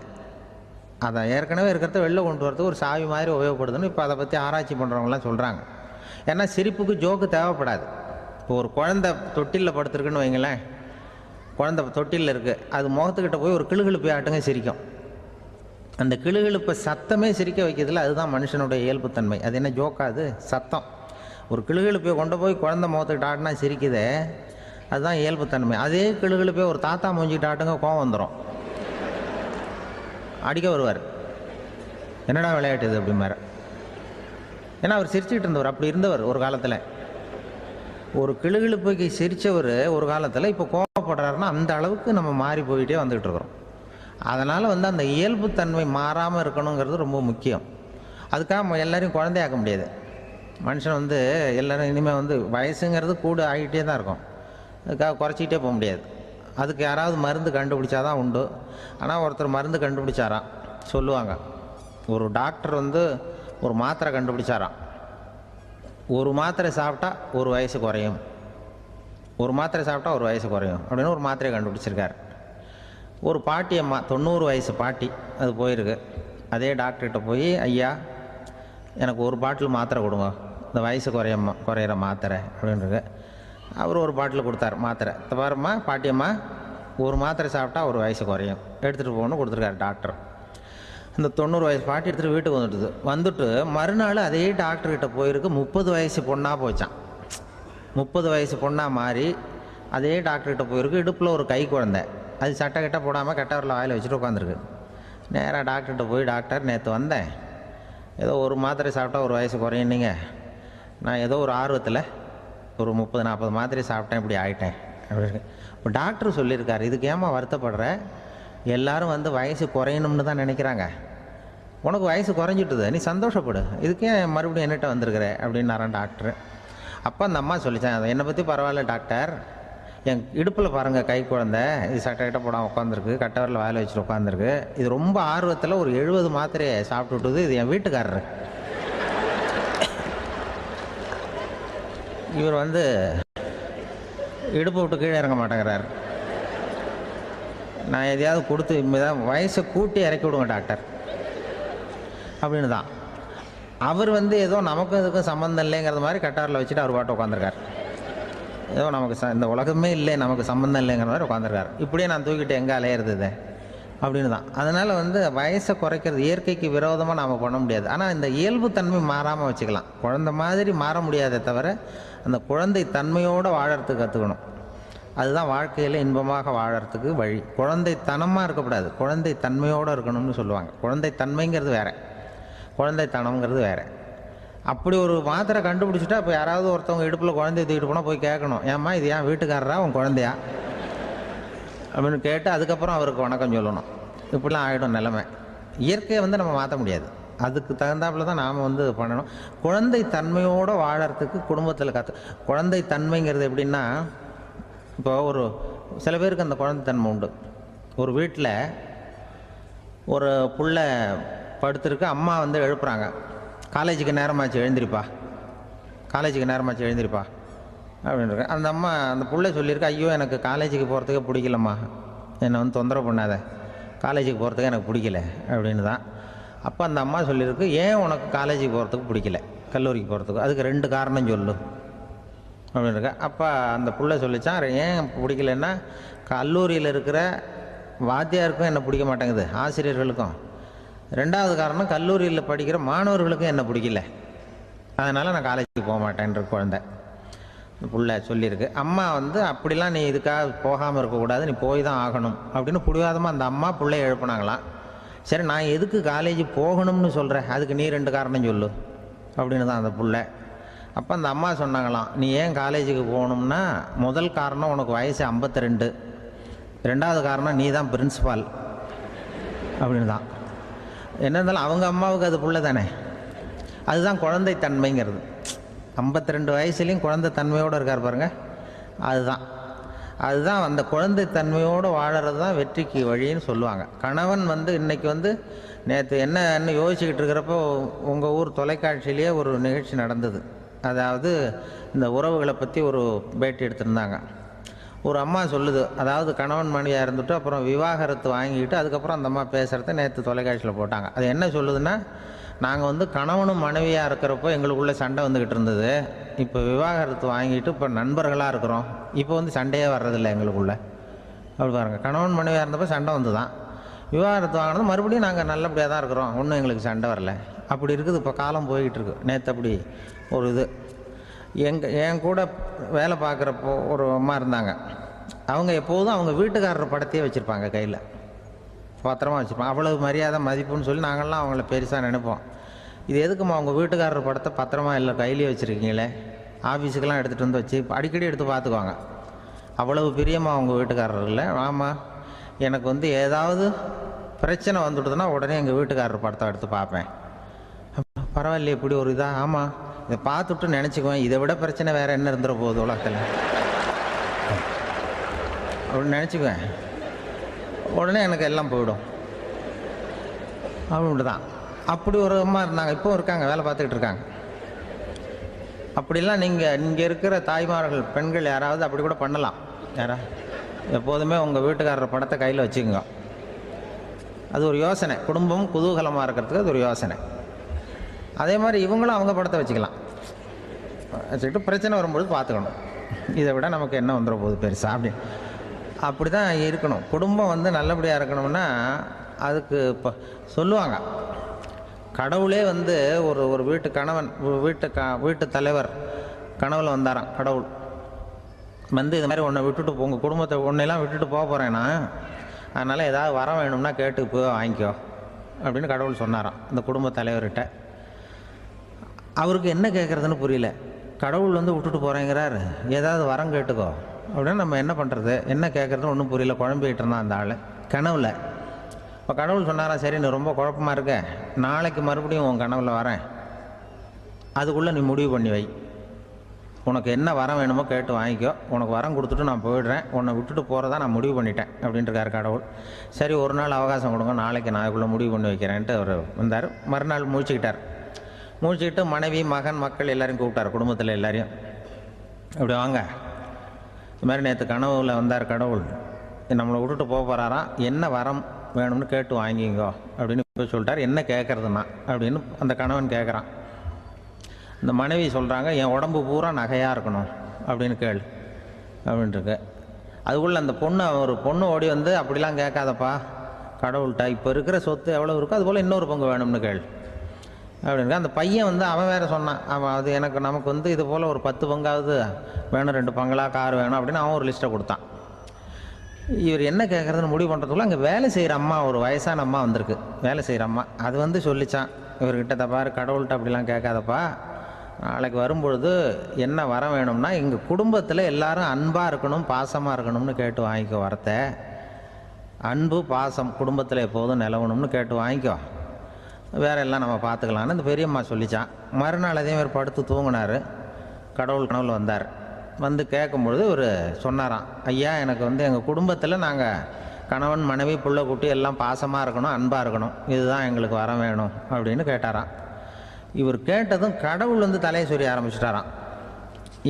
அதை ஏற்கனவே இருக்கிறத வெளில கொண்டு வரதுக்கு ஒரு சாவி மாதிரி உபயோகப்படுதுன்னு இப்போ அதை பற்றி ஆராய்ச்சி பண்ணுறவங்களாம் சொல்கிறாங்க. ஏன்னா சிரிப்புக்கு ஜோக்கு தேவைப்படாது. இப்போ ஒரு குழந்தை தொட்டிலில் படுத்துருக்குன்னு வைங்களேன், குழந்தை தொட்டிலில் இருக்குது, அது முகத்துக்கிட்ட போய் ஒரு கிளுகிழுப்பை ஆட்டுங்க சிரிக்கும். அந்த கிளுகிழுப்பை சத்தமே சிரிக்க வைக்கிறதுல அதுதான் மனுஷனுடைய இயல்புத்தன்மை. அது என்ன ஜோக்காது? சத்தம். ஒரு கிளுகிழுப்பை கொண்டு போய் குழந்தை முகத்துக்கிட்ட ஆட்டினா சிரிக்குதே, அதுதான் இயல்புத்தன்மை. அதே கிளுகிழுப்பே ஒரு தாத்தா மூஞ்சிக்கிட்டு ஆட்டுங்க, கோவம் வந்துடும், அடிக்க வருவார். என்னடா விளையாட்டு இது அப்படிமாரு. ஏன்னா அவர் சிரிச்சுக்கிட்டு இருந்தவர், அப்படி இருந்தவர் ஒரு காலத்தில். ஒரு கிளுகிழுப்புக்கு சிரித்தவர் ஒரு காலத்தில் இப்போ கோவப்படுறாருன்னா அந்த அளவுக்கு நம்ம மாறி போயிட்டே வந்துக்கிட்டு இருக்கிறோம். அதனால் அந்த இயல்புத்தன்மை மாறாமல் இருக்கணுங்கிறது ரொம்ப முக்கியம். அதுக்காக எல்லோரையும் குழந்தையாக்க முடியாது. மனுஷன் எல்லோரும் இனிமேல் வயசுங்கிறது கூட ஆகிட்டே தான் இருக்கும். அதுக்காக குறைச்சிக்கிட்டே போக முடியாது. அதுக்கு யாராவது மருந்து கண்டுபிடிச்சாதான் உண்டு. ஆனால் ஒருத்தர் மருந்து கண்டுபிடிச்சாராம், சொல்லுவாங்க. ஒரு டாக்டர் ஒரு மாத்திரை கண்டுபிடிச்சாராம். ஒரு மாத்திரை சாப்பிட்டா ஒரு வயசு குறையும், ஒரு மாத்திரை சாப்பிட்டா ஒரு வயசு குறையும் அப்படின்னு ஒரு மாத்திரையை கண்டுபிடிச்சிருக்கார். ஒரு பாட்டி அம்மா, 90 வயசு பாட்டி, அது போயிருக்கு. அதே டாக்டர்கிட்ட போய், ஐயா எனக்கு ஒரு பாட்டில் மாத்திரை கொடுங்க, இந்த வயசு குறையிற மாத்திரை அப்படின்றது. அவர் ஒரு பாட்டில் கொடுத்தார் மாத்திரை. பாரும்மா பாட்டியம்மா, ஒரு மாத்திரை சாப்பிட்டா ஒரு வயசு குறையும், எடுத்துகிட்டு போகணும்னு கொடுத்துருக்காரு டாக்டர். இந்த 90 வயசு பாட்டி எடுத்துகிட்டு வீட்டுக்கு வந்துட்டு மறுநாள் அதே டாக்டர்கிட்ட போயிருக்கு. 30 வயசு பொண்ணாக போச்சான். 30 வயசு பொண்ணாக மாறி அதே டாக்டர்கிட்ட போயிருக்கு. இடுப்பில் ஒரு கை குழந்தை, அது சட்டை கிட்ட போடாமல் கட்டவரில் வாயில் வச்சுட்டு உட்காந்துருக்கு. நேராக டாக்டர்கிட்ட போய், டாக்டர் நேற்று வந்தேன், ஏதோ ஒரு மாத்திரை சாப்பிட்டா ஒரு வயசு குறையினீங்க, நான் ஏதோ ஒரு ஆர்வத்தில் ஒரு 30-40 மாத்திரை சாப்பிட்டேன், இப்படி ஆகிட்டேன் அப்படின்னு. இப்போ டாக்டர் சொல்லியிருக்காரு, இதுக்கு ஏமா வருத்தப்படுற, எல்லோரும் வயசு குறையணும்னு தான் நினைக்கிறாங்க, உனக்கு வயசு குறைஞ்சிட்டுது, நீ சந்தோஷப்படு, இதுக்கே மறுபடியும் என்னட்ட வந்திருக்கிற அப்படின்னாரான் டாக்டர். அப்போ அந்த அம்மா சொல்லித்தேன், அதை என்னை பற்றி பரவாயில்ல டாக்டர், என் இடுப்பில் பாருங்கள் கை குழந்தை, இது சட்டை கிட்ட போடாமல் உட்காந்துருக்கு, கட்டவரில் வாயில் வச்சுட்டு உட்காந்துருக்கு, இது ரொம்ப ஆர்வத்தில் ஒரு 70 மாத்திரையை சாப்பிட்டு விட்டுது, இது என் வீட்டுக்காரரு. இவர் இடுப்பு விட்டு கீழே இறங்க மாட்டேங்கிறார். நான் எதையாவது கொடுத்து வயசை கூட்டி இறக்கி விடுங்க டாக்டர் அப்படின்னு தான். அவர் ஏதோ நமக்கும் இதுக்கும் சம்மந்தம் இல்லைங்கிறது மாதிரி கட்டாரில் வச்சுட்டு அவர் பாட்டு உட்காந்துருக்கார். ஏதோ நமக்கு இந்த உலகமே இல்லை, நமக்கு சம்மந்தம் இல்லைங்கிற மாதிரி உட்காந்துருக்கார். இப்படியே நான் தூக்கிட்டு எங்கே அலையிறது அப்படின்னு தான். அதனால் வயசை குறைக்கிறது இயற்கைக்கு விரோதமாக நாம் பண்ண முடியாது. ஆனால் இந்த இயல்புத்தன்மை மாறாமல் வச்சுக்கலாம். குழந்தை மாதிரி மாற முடியாதே தவிர அந்த குழந்தை தன்மையோடு வாழறதுக்கு கற்றுக்கணும். அதுதான் வாழ்க்கையில் இன்பமாக வாழறதுக்கு வழி. குழந்தைத்தனமாக இருக்கக்கூடாது, குழந்தை தன்மையோடு இருக்கணும்னு சொல்லுவாங்க. குழந்தை தன்மைங்கிறது வேறு, குழந்தைத்தனம்ங்கிறது வேறு. அப்படி ஒரு மாத்திரை கண்டுபிடிச்சிட்டா இப்போ யாராவது ஒருத்தவங்க இடுப்பில் குழந்தைய தூக்கிட்டு போனால் போய் கேட்கணும், ஏம்மா இது ஏன் வீட்டுக்காரரா உன் குழந்தையா அப்படின்னு கேட்டு அதுக்கப்புறம் அவருக்கு வணக்கம் சொல்லணும். இப்படிலாம் ஆகிடும் நிலைமை. இயற்கையை நம்ம மாற்ற முடியாது, அதுக்கு தகுந்தாப்புல தான் நாம் பண்ணணும். குழந்தை தன்மையோடு வாழறதுக்கு குடும்பத்தில் குழந்தை தன்மைங்கிறது எப்படின்னா, இப்போ ஒரு சில பேருக்கு அந்த குழந்தைத்தன்மை உண்டு. ஒரு வீட்டில் ஒரு புள்ள படுத்துருக்கு, அம்மா எழுப்புறாங்க, காலேஜுக்கு நேரமாச்சு எழுந்திரிப்பா, காலேஜுக்கு நேரமாச்சு எழுந்திரிப்பா அப்படின்ட்டு. அந்த அம்மா அந்த புள்ளை சொல்லியிருக்கு, ஐயோ எனக்கு காலேஜுக்கு போகிறதுக்கே பிடிக்கலம்மா, என்னை தொந்தரவு பண்ணாத, காலேஜுக்கு போகிறதுக்கு எனக்கு பிடிக்கல அப்படின்னு தான். அப்போ அந்த அம்மா சொல்லியிருக்கு, ஏன் உனக்கு காலேஜுக்கு போகிறதுக்கு பிடிக்கல, கல்லூரிக்கு போகிறதுக்கு, அதுக்கு 2 காரணம் சொல்லு அப்படின்னு இருக்கா. அப்போ அந்த புள்ளை சொல்லிச்சான், ஏன் பிடிக்கலன்னா, கல்லூரியில் இருக்கிற வாத்தியாருக்கும் என்ன பிடிக்க மாட்டேங்குது, ஆசிரியர்களுக்கும். 2வது காரணம், கல்லூரியில் படிக்கிற மாணவர்களுக்கும் என்ன பிடிக்கல, அதனால் நான் காலேஜுக்கு போக மாட்டேன்ற குழந்தை புள்ள சொல்லியிருக்கு. அம்மா அப்படிலாம் நீ இதுக்காக போகாமல் இருக்கக்கூடாது, நீ போய் தான் ஆகணும் அப்படின்னு பிடிவாதமாக அந்த அம்மா பிள்ளைய எழுப்புனாங்களாம். சரி நான் எதுக்கு காலேஜ் போகணும்னு சொல்கிறேன், அதுக்கு நீ 2 காரணம் சொல்லு அப்படின்னு தான் அந்த புள்ள. அப்போ அந்த அம்மா சொன்னாங்களாம், நீ ஏன் காலேஜுக்கு போகணும்னா, முதல் காரணம் உனக்கு வயசு 52, 2வது காரணம் நீ தான் பிரின்சிபால் அப்படின்னு தான். என்ன இருந்தாலும் அவங்க அம்மாவுக்கு அது புள்ள தானே, அதுதான் குழந்தை தன்மைங்கிறது. 52 வயசுலேயும் குழந்தை தன்மையோடு இருக்கார் பாருங்கள், அதுதான் அந்த குழந்தை தன்மையோடு வாழறது தான் வெற்றிக்கு வழின்னு சொல்லுவாங்க. கணவன் இன்றைக்கி நேற்று என்னன்னு யோசிச்சுக்கிட்டு இருக்கிறப்போ உங்கள் ஊர் தொலைக்காட்சியிலேயே ஒரு நிகழ்ச்சி நடந்தது. அதாவது இந்த உறவுகளை பற்றி ஒரு பேட்டி எடுத்திருந்தாங்க. ஒரு அம்மா சொல்லுது, அதாவது கணவன் மனைவியாக இருந்துட்டு அப்புறம் விவாகரத்து வாங்கிக்கிட்டு அதுக்கப்புறம் அந்த அம்மா பேசுகிறத நேற்று தொலைக்காட்சியில் போட்டாங்க. அது என்ன சொல்லுதுன்னா, நாங்கள் கணவனும் மனைவியாக இருக்கிறப்போ எங்களுக்குள்ளே சண்டை வந்துக்கிட்டு இருந்தது, இப்போ விவாகரத்து வாங்கிட்டு இப்போ நண்பர்களாக இருக்கிறோம், இப்போ சண்டையே வர்றதில்லை எங்களுக்குள்ளே. அப்படி பாருங்கள், கணவன் மனைவியாக இருந்தப்போ சண்டை வந்து தான், விவாகரத்து வாங்கினது மறுபடியும் நாங்கள் நல்லபடியாக தான் இருக்கிறோம், ஒன்றும் எங்களுக்கு சண்டை வரல. அப்படி இருக்குது இப்போ காலம் போய்கிட்டு இருக்கு. நேற்று அப்படி ஒரு இது என் கூட வேலை பார்க்குறப்போ ஒரு அம்மா இருந்தாங்க. அவங்க எப்போதும் அவங்க வீட்டுக்காரர் படத்தையே வச்சுருப்பாங்க, கையில் பத்திரமா வச்சுருப்பாங்க. அவ்வளவு மரியாதை மதிப்புன்னு சொல்லி நாங்கள்லாம் அவங்கள பெருசாக நினைப்போம். இது எதுக்குமா அவங்க வீட்டுக்காரர் படத்தை பத்திரமா இல்லை கையிலேயே வச்சுருக்கீங்களே, ஆஃபீஸுக்கெல்லாம் எடுத்துகிட்டு வந்து வச்சு அடிக்கடி எடுத்து பார்த்துக்குவாங்க. அவ்வளவு பிரியமாக அவங்க வீட்டுக்காரர் இல்லை. ஆமாம், எனக்கு வந்து ஏதாவது பிரச்சனை வந்துவிடுதுன்னா உடனே எங்கள் வீட்டுக்காரர் படத்தை எடுத்து பார்ப்பேன். பரவாயில்லையே இப்படி ஒரு இதாக. ஆமாம், இதை பார்த்துட்டு நினச்சிக்குவேன், இதை விட பிரச்சனை வேறு என்ன இருந்துட போகுது உலகத்தில் அப்படின்னு நினச்சிக்குவேன். உடனே எனக்கு எல்லாம் போயிடும் அப்படின்ட்டு தான். அப்படி ஒரு அம்மா இருந்தாங்க, இப்போவும் இருக்காங்க, வேலை பார்த்துக்கிட்டு இருக்காங்க. அப்படிலாம் நீங்கள் இங்கே இருக்கிற தாய்மார்கள் பெண்கள் யாராவது அப்படி கூட பண்ணலாம். யாரா எப்போதுமே உங்கள் வீட்டுக்காரர் படத்தை கையில் வச்சுக்கோங்க. அது ஒரு யோசனை, குடும்பம் குதூகலமாக இருக்கிறதுக்கு அது ஒரு யோசனை. அதே மாதிரி இவங்களும் அவங்க படத்தை வச்சுக்கலாம், வச்சுக்கிட்டு பிரச்சனை வரும்பொழுது பார்த்துக்கணும். இதை விட நமக்கு என்ன வந்துட போகுது பெருசாக அப்படி தான் இருக்கணும். குடும்பம் வந்து நல்லபடியாக இருக்கணும்னா அதுக்கு இப்போ சொல்லுவாங்க, கடவுளே வந்து ஒரு வீட்டு கணவன் வீட்டு தலைவர் கனவுல வந்தாராம். கடவுள் வந்து இது மாதிரி உன்னை விட்டுட்டு உங்கள் குடும்பத்தை உன்னையெல்லாம் விட்டுட்டு போக போகிறேன்னா, அதனால் ஏதாவது வர வேணும்னா கேட்டு போய் வாங்கிக்கோ அப்படின்னு கடவுள் சொன்னாராம் இந்த குடும்ப தலைவர்கிட்ட. அவருக்கு என்ன கேட்குறதுன்னு புரியல. கடவுள் வந்து விட்டுட்டு போகிறேங்கிறார், ஏதாவது வரம் கேட்டுக்கோ அப்படின்னு நம்ம என்ன பண்ணுறது, என்ன கேட்குறதுன்னு ஒன்றும் புரியல. குழம்பிக்கிட்டு இருந்தான் அந்த ஆள் கனவுல. இப்போ கடவுள் சொன்னாரா, சரி நீ ரொம்ப குழப்பமாக இருக்க, நாளைக்கு மறுபடியும் உன் கனவுல வரேன், அதுக்குள்ளே நீ முடிவு பண்ணி வை, உனக்கு என்ன வரம் வேணுமோ கேட்டு வாங்கிக்கோ, உனக்கு வரம் கொடுத்துட்டு நான் போயிடுறேன், உன்னை விட்டுட்டு போகிறதா நான் முடிவு பண்ணிட்டேன் அப்படின்ட்டுருக்காரு கடவுள். சரி ஒரு நாள் அவகாசம் கொடுங்க, நாளைக்கு நான் அதுக்குள்ளே முடிவு பண்ணி வைக்கிறேன்ட்டு அவர் வந்தார். மறுநாள் முழிச்சுக்கிட்டார். முழிச்சுக்கிட்டு மனைவி மகன் மக்கள் எல்லோரையும் கூப்பிட்டார், குடும்பத்தில் எல்லாரையும். அப்படி வாங்க, இது மாதிரி நேற்று கனவுல வந்தார் கடவுள், நம்மளை விட்டுட்டு போக போகிறாராம், என்ன வரம் வேணும்னு கேட்டு வாங்கிங்கோ அப்படின்னு போய் சொல்லிட்டார். என்ன கேட்குறதுன்னா அப்படின்னு அந்த கணவன் கேட்குறான். இந்த மனைவி சொல்கிறாங்க, என் உடம்பு பூரா நகையாக இருக்கணும் அப்படின்னு கேளு அப்படின்ட்டுருக்கு. அதுக்குள்ளே அந்த ஒரு பொண்ணு ஓடி வந்து, அப்படிலாம் கேட்காதப்பா கடவுள்கிட்ட, இப்போ இருக்கிற சொத்து எவ்வளோ இருக்கோ அதுபோல் இன்னொரு பங்கு வேணும்னு கேளு அப்படின்னு. அந்த பையன் வந்து அவன் வேறு சொன்னான், அவன் அது நமக்கு வந்து இது போல் ஒரு 10 பங்காவது வேணும், 2 பங்களா கார் வேணும் அப்படின்னு அவன் ஒரு லிஸ்ட்டை கொடுத்தான். இவர் என்ன கேட்குறதுன்னு முடிவு பண்ணுறதுக்குள்ள அங்கே வேலை செய்கிற அம்மா, ஒரு வயசான அம்மா வந்திருக்கு, வேலை செய்கிற அம்மா. அது வந்து சொல்லிச்சான் இவர்கிட்ட, தப்பாரு கடவுள்கிட்ட அப்படிலாம் கேட்காதப்பா, நாளைக்கு வரும்பொழுது என்ன வர வேணும்னா எங்கள் குடும்பத்தில் எல்லாரும் அன்பாக இருக்கணும் பாசமாக இருக்கணும்னு கேட்டு வாங்கிக்கோ, வரத்தை அன்பு பாசம் குடும்பத்தில் எப்போதும் நிலவணும்னு கேட்டு வாங்கிக்கோ, வேற எல்லாம் நம்ம பார்த்துக்கலான்னு இந்த பெரியம்மா சொல்லிச்சான். மறுநாள் அதே மாதிரி படுத்து தூங்கினார். கடவுள் கனவுல வந்தார். வந்து கேட்கும்பொழுது இவர் சொன்னாராம், ஐயா எனக்கு வந்து எங்கள் குடும்பத்தில் நாங்கள் கணவன் மனைவி புள்ள குட்டி எல்லாம் பாசமாக இருக்கணும் அன்பாக இருக்கணும், இதுதான் எங்களுக்கு வர வேணும் அப்படின்னு கேட்டாராம். இவர் கேட்டதும் கடவுள் வந்து தலையை சொரிய ஆரம்பிச்சிட்டாராம்.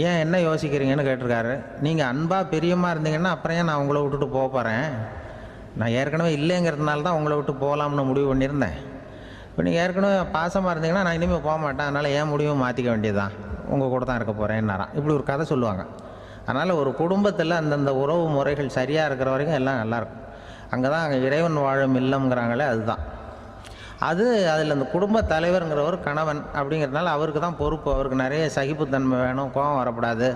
ஏன் என்ன யோசிக்கிறீங்கன்னு கேட்டிருக்காரு. நீங்கள் அன்பாக பிரியமாக இருந்தீங்கன்னா அப்புறம் ஏன் நான் உங்களை விட்டுட்டு போக போகிறேன், நான் ஏற்கனவே இல்லைங்கிறதுனால தான் உங்களை விட்டு போகலாம்னு முடிவு பண்ணியிருந்தேன். இப்போ நீங்கள் ஏற்கனவே பாசமாக இருந்தீங்கன்னா நான் இனிமேல் போக மாட்டேன், அதனால் ஏன் முடிவும் மாற்றிக்க வேண்டியது தான், உங்கள் கூட தான் இருக்க போகிறேன்னாராம். இப்படி ஒரு கதை சொல்லுவாங்க. அதனால் ஒரு குடும்பத்தில் அந்தந்த உறவு முறைகள் சரியாக இருக்கிற வரைக்கும் எல்லாம் நல்லாயிருக்கும். அங்கே தான் அங்கே இறைவன் வாழும் இல்லம்ங்கிறாங்களே, அதுதான் அது. அதில் அந்த குடும்ப தலைவருங்கிறவர் கணவன் அப்படிங்கிறதுனால அவருக்கு தான் பொறுப்பு. அவருக்கு நிறைய சகிப்புத்தன்மை வேணும், கோபம் வரக்கூடாது,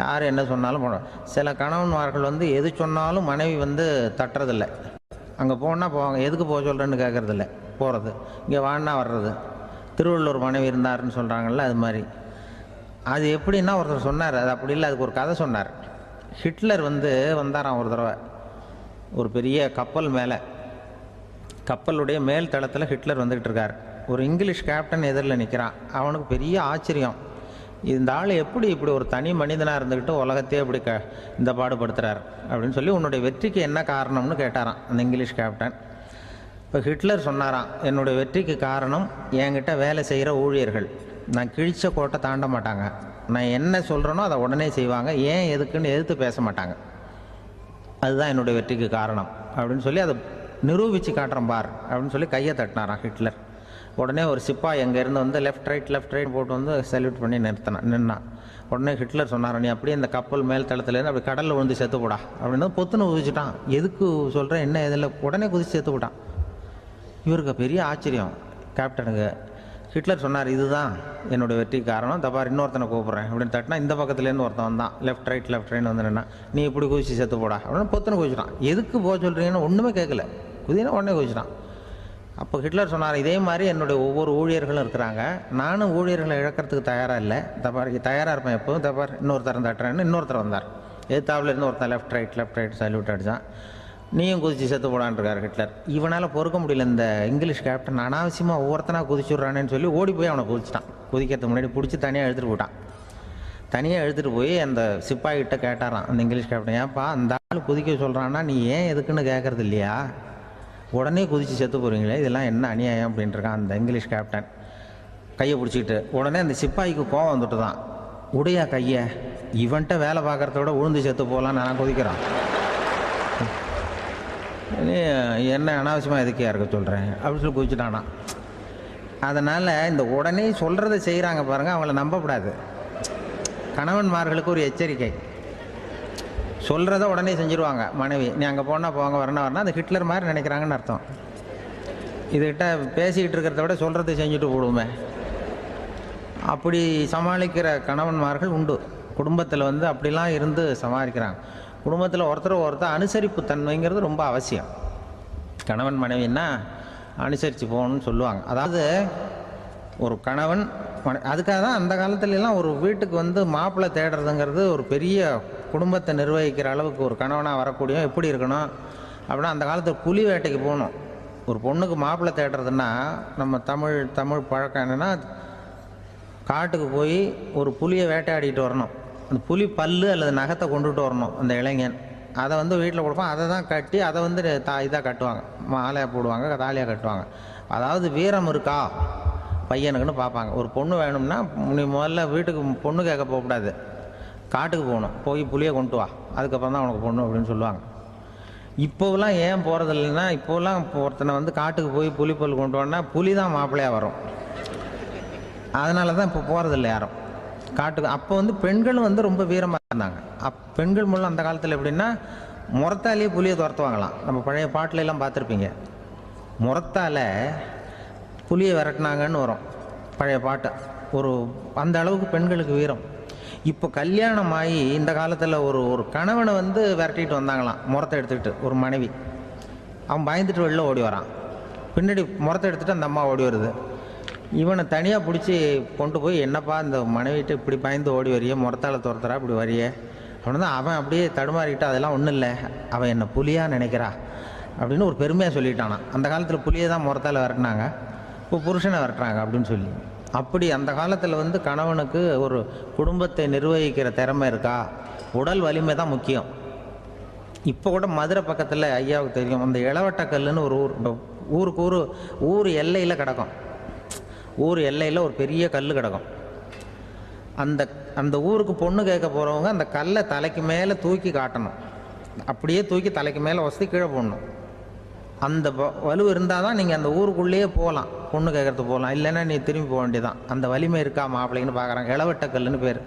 யார் என்ன சொன்னாலும் போகணும். சில கணவன்மார்கள் வந்து எது சொன்னாலும் மனைவி வந்து தட்டுறதில்லை. அங்கே போனால் போவாங்க, எதுக்கு போக சொல்கிறேன்னு கேட்குறதில்ல, போகிறது. இங்கே வான்னா வர்றது. திருவள்ளுவர் மனைவி இருந்தாருன்னு சொல்கிறாங்கல்ல, அது மாதிரி. அது எப்படின்னா ஒருத்தர் சொன்னார், அது அப்படி இல்லை, அதுக்கு ஒரு கதை சொன்னார். ஹிட்லர் வந்து வந்தாராம் ஒரு தடவை, ஒரு பெரிய கப்பல் மேலே, கப்பலுடைய மேல் தளத்தில் ஹிட்லர் வந்துக்கிட்டு இருக்கார். ஒரு இங்கிலீஷ் கேப்டன் எதிரில் நிற்கிறான். அவனுக்கு பெரிய ஆச்சரியம், இந்த ஆள் எப்படி இப்படி ஒரு தனி மனிதனாக இருந்துக்கிட்டு உலகத்தையே இப்படி இந்த பாடுபடுத்துகிறார் அப்படின்னு சொல்லி, உன்னுடைய வெற்றிக்கு என்ன காரணம்னு கேட்டாராம் அந்த இங்கிலீஷ் கேப்டன். இப்போ ஹிட்லர் சொன்னாராம், என்னுடைய வெற்றிக்கு காரணம் என்கிட்ட வேலை செய்கிற ஊழியர்கள், நான் கிழிச்ச கோட்டை தாண்ட மாட்டாங்க, நான் என்ன சொல்கிறேனோ அதை உடனே செய்வாங்க, ஏன் எதுக்குன்னு எதிர்த்து பேச மாட்டாங்க, அதுதான் என்னுடைய வெற்றிக்கு காரணம் அப்படின்னு சொல்லி அதை நிரூபித்து காட்டுறேன் பார் அப்படின்னு சொல்லி கையை தட்டினாராம் ஹிட்லர். உடனே ஒரு சிப்பாய் அங்கேருந்து வந்து லெஃப்ட் ரைட் போட்டு வந்து சல்யூட் பண்ணி நின்னான். உடனே ஹிட்லர் சொன்னார், நீ அப்படியே இந்த கப்பல் மேல் தளத்துலேருந்து அப்படி கடலில் விழுந்து செத்து போடா அப்படின்னு பொத்துன்னு குதிச்சுட்டான். எதுக்கு சொல்கிறேன் என்ன இதில், உடனே குதிச்சு செத்து போட்டான். இவருக்கு பெரிய ஆச்சரியம் கேப்டனுக்கு. ஹிட்லர் சொன்னார், இதுதான் என்னுடைய வெற்றி காரணம், தப்பார் இன்னொருத்தனை கூப்பிட்றேன் அப்படின்னு தட்டினா இந்த பக்கத்துலேருந்து ஒருத்தன் வந்தான், லெஃப்ட் ரைட் வந்து நின்னா, நீ இப்படி குதிச்சு செத்து போடா அப்படின்னு பொத்தனை குதிச்சிட்டான். எதுக்கு போக சொல்கிறீங்கன்னு ஒன்றுமே கேட்கல, குதினா உடனே குதிச்சிட்டான். அப்போ ஹிட்லர் சொன்னார், இதே மாதிரி என்னுடைய ஒவ்வொரு ஊழியர்களும் இருக்கிறாங்க, நானும் ஊழியர்களை இழக்கிறதுக்கு தயாராக இல்லை, தப்பார் தயாராக இருப்பேன் எப்போவும், தப்பார் இன்னொருத்தரம் தட்டுறேன்னு இன்னொருத்தர் வந்தார். எதிர்த்தாவில் இருந்து ஒருத்தன் லெஃப்ட் ரைட் சல்யூட் அடித்தான். நீயும் குதிச்சு செத்து போடான்ருக்கார் ஹிட்லர். இவனால் பொறுக்க முடியல, இந்த இங்கிலீஷ் கேப்டன் அனாவசியமாக ஒவ்வொருத்தனாக குதிச்சுட்றானேன்னு சொல்லி ஓடி போய் அவனை குதிச்சிட்டான். குதிக்கிறதுக்கு முன்னாடி பிடிச்சி தனியாக எடுத்துகிட்டு போட்டான். தனியாக எடுத்துகிட்டு போய் அந்த சிப்பாய்கிட்ட கேட்டாரான் அந்த இங்கிலீஷ் கேப்டன், ஏன்ப்பா அந்த ஆள் குதிக்க சொல்கிறான்னா நீ ஏன் எதுக்குன்னு கேட்குறது இல்லையா, உடனே குதித்து செத்து போகிறீங்களே, இதெல்லாம் என்ன அநியாயம் அப்படின்ட்டுருக்கான் அந்த இங்கிலீஷ் கேப்டன் கையை பிடிச்சிக்கிட்டு. உடனே அந்த சிப்பாய்க்கு கோவம் வந்துட்டு தான், உடையா கையை, இவன்ட்ட வேலை பார்க்குறத விட உழுந்து செத்து போகலான்னு நான் குதிக்கிறான், என்ன அனாவசியமாக எதுக்கையாக இருக்க சொல்கிறேன் அப்படின்னு சொல்லி குதிச்சுட்டானா. அதனால் இந்த உடனே சொல்கிறத செய்கிறாங்க பாருங்கள், அவங்கள நம்பக்கூடாது. கணவன்மார்களுக்கு ஒரு எச்சரிக்கை, சொல்கிறத உடனே செஞ்சுருவாங்க மனைவி, நீ அங்கே போனால் போங்க வரணும் அது ஹிட்லர் மாதிரி நினைக்கிறாங்கன்னு அர்த்தம். இதுகிட்ட பேசிக்கிட்டு இருக்கிறத விட சொல்கிறத செஞ்சுட்டு போடுவோமே, அப்படி சமாளிக்கிற கணவன்மார்கள் உண்டு. குடும்பத்தில் அப்படிலாம் இருந்து சமாளிக்கிறாங்க. குடும்பத்தில் ஒருத்தர் அனுசரிப்பு தன்மைங்கிறது ரொம்ப அவசியம். கணவன் மனைவின்னா அனுசரித்து போகணும்னு சொல்லுவாங்க. அதாவது ஒரு கணவன் அதுக்காக தான் அந்த காலத்துலலாம் ஒரு வீட்டுக்கு மாப்பிள்ளை தேடுறதுங்கிறது ஒரு பெரிய குடும்பத்தை நிர்வகிக்கிற அளவுக்கு ஒரு கணவனாக வரக்கூடிய எப்படி இருக்கணும் அப்படின்னா, அந்த காலத்தில் புலி வேட்டைக்கு போகணும். ஒரு பொண்ணுக்கு மாப்பிள்ளை தேடுறதுன்னா நம்ம தமிழ் பழக்கம் என்னென்னா, காட்டுக்கு போய் ஒரு புலியை வேட்டையாடிட்டு வரணும், அந்த புலி பல்லு அல்லது நகத்தை கொண்டுட்டு வரணும் அந்த இளைஞன், அதை வீட்டில் கொடுப்பான், அதை தான் கட்டி அதை இதாக கட்டுவாங்க, மாலையாக போடுவாங்க, தாலியாக கட்டுவாங்க. அதாவது வீரம் இருக்கா பையனுக்குன்னு பார்ப்பாங்க. ஒரு பொண்ணு வேணும்னா நீ முதல்ல வீட்டுக்கு பொண்ணு கேட்க போகக்கூடாது, காட்டுக்கு போகணும், போய் புளியை கொண்டு வா, அதுக்கப்புறம் தான் உனக்கு பொண்ணு அப்படின்னு சொல்லுவாங்க. இப்போவெல்லாம் ஏன் போகிறது இல்லைன்னா, இப்போலாம் ஒருத்தனை காட்டுக்கு போய் புலிப்பல் கொண்டு வரனா புலி தான் மாப்பிள்ளையாக வரும், அதனால தான் இப்போ போகிறதில்ல யாரும் காட்டுக்கு. அப்போ பெண்களும் ரொம்ப வீரமாக இருந்தாங்க. பெண்கள் மூலம் அந்த காலத்தில் எப்படின்னா, முறத்தாலேயே புலியை துரத்துவாங்களாம். நம்ம பழைய பாட்டிலெல்லாம் பார்த்துருப்பீங்க, முறத்தால் புலியை விரட்டினாங்கன்னு வரும் பழைய பாட்டை. அந்த அளவுக்கு பெண்களுக்கு வீரம். இப்போ கல்யாணம் ஆகி இந்த காலத்தில் ஒரு கணவனை விரட்டிட்டு வந்தாங்களாம் முறத்தை எடுத்துக்கிட்டு. ஒரு மனைவி அவன் பயந்துட்டு வெளில ஓடி வரான், பின்னாடி முறத்தை எடுத்துகிட்டு அந்த அம்மா ஓடி வருது. இவனை தனியாக பிடிச்சி கொண்டு போய், என்னப்பா இந்த மனைவிட்டு இப்படி பயந்து ஓடி வரையே, முறத்தால் துரத்துறா இப்படி வரையே அப்படின்னு தான் அவன் அப்படியே தடுமாறிக்கிட்டு, அதெல்லாம் ஒன்றும் இல்லை, அவன் என்னை புலியாக நினைக்கிறா அப்படின்னு ஒரு பெருமையாக சொல்லிட்டானான். அந்த காலத்தில் புலியை தான் முறத்தால் விரட்டினாங்க, இப்போ புருஷனை விரட்டுறாங்க அப்படின்னு சொல்லி. அப்படி அந்த காலத்தில் கணவனுக்கு ஒரு குடும்பத்தை நிர்வகிக்கிற திறமை இருக்கா, உடல் வலிமை தான் முக்கியம். இப்போ கூட மதுரை பக்கத்தில் ஐயாவுக்கு தெரியும், அந்த இளவட்டக்கல்லுன்னு ஒரு ஊருக்கு ஊர் எல்லையில் கிடக்கும். ஊர் எல்லையில் ஒரு பெரிய கல் கிடக்கும். அந்த ஊருக்கு பொண்ணு கேட்க போகிறவங்க அந்த கல்லை தலைக்கு மேலே தூக்கி காட்டணும், அப்படியே தூக்கி தலைக்கு மேலே வசதி கீழே போடணும். அந்த வலு இருந்தால் தான் நீங்கள் அந்த ஊருக்குள்ளேயே போகலாம், பொண்ணு கேட்குறதுக்கு போகலாம், இல்லைன்னா நீ திரும்பி போக வேண்டியதான். அந்த வலிமை இருக்கா மாப்பிள்ளைன்னு பார்க்குறாங்க, இளவட்டக்கல்லுன்னு பேர்.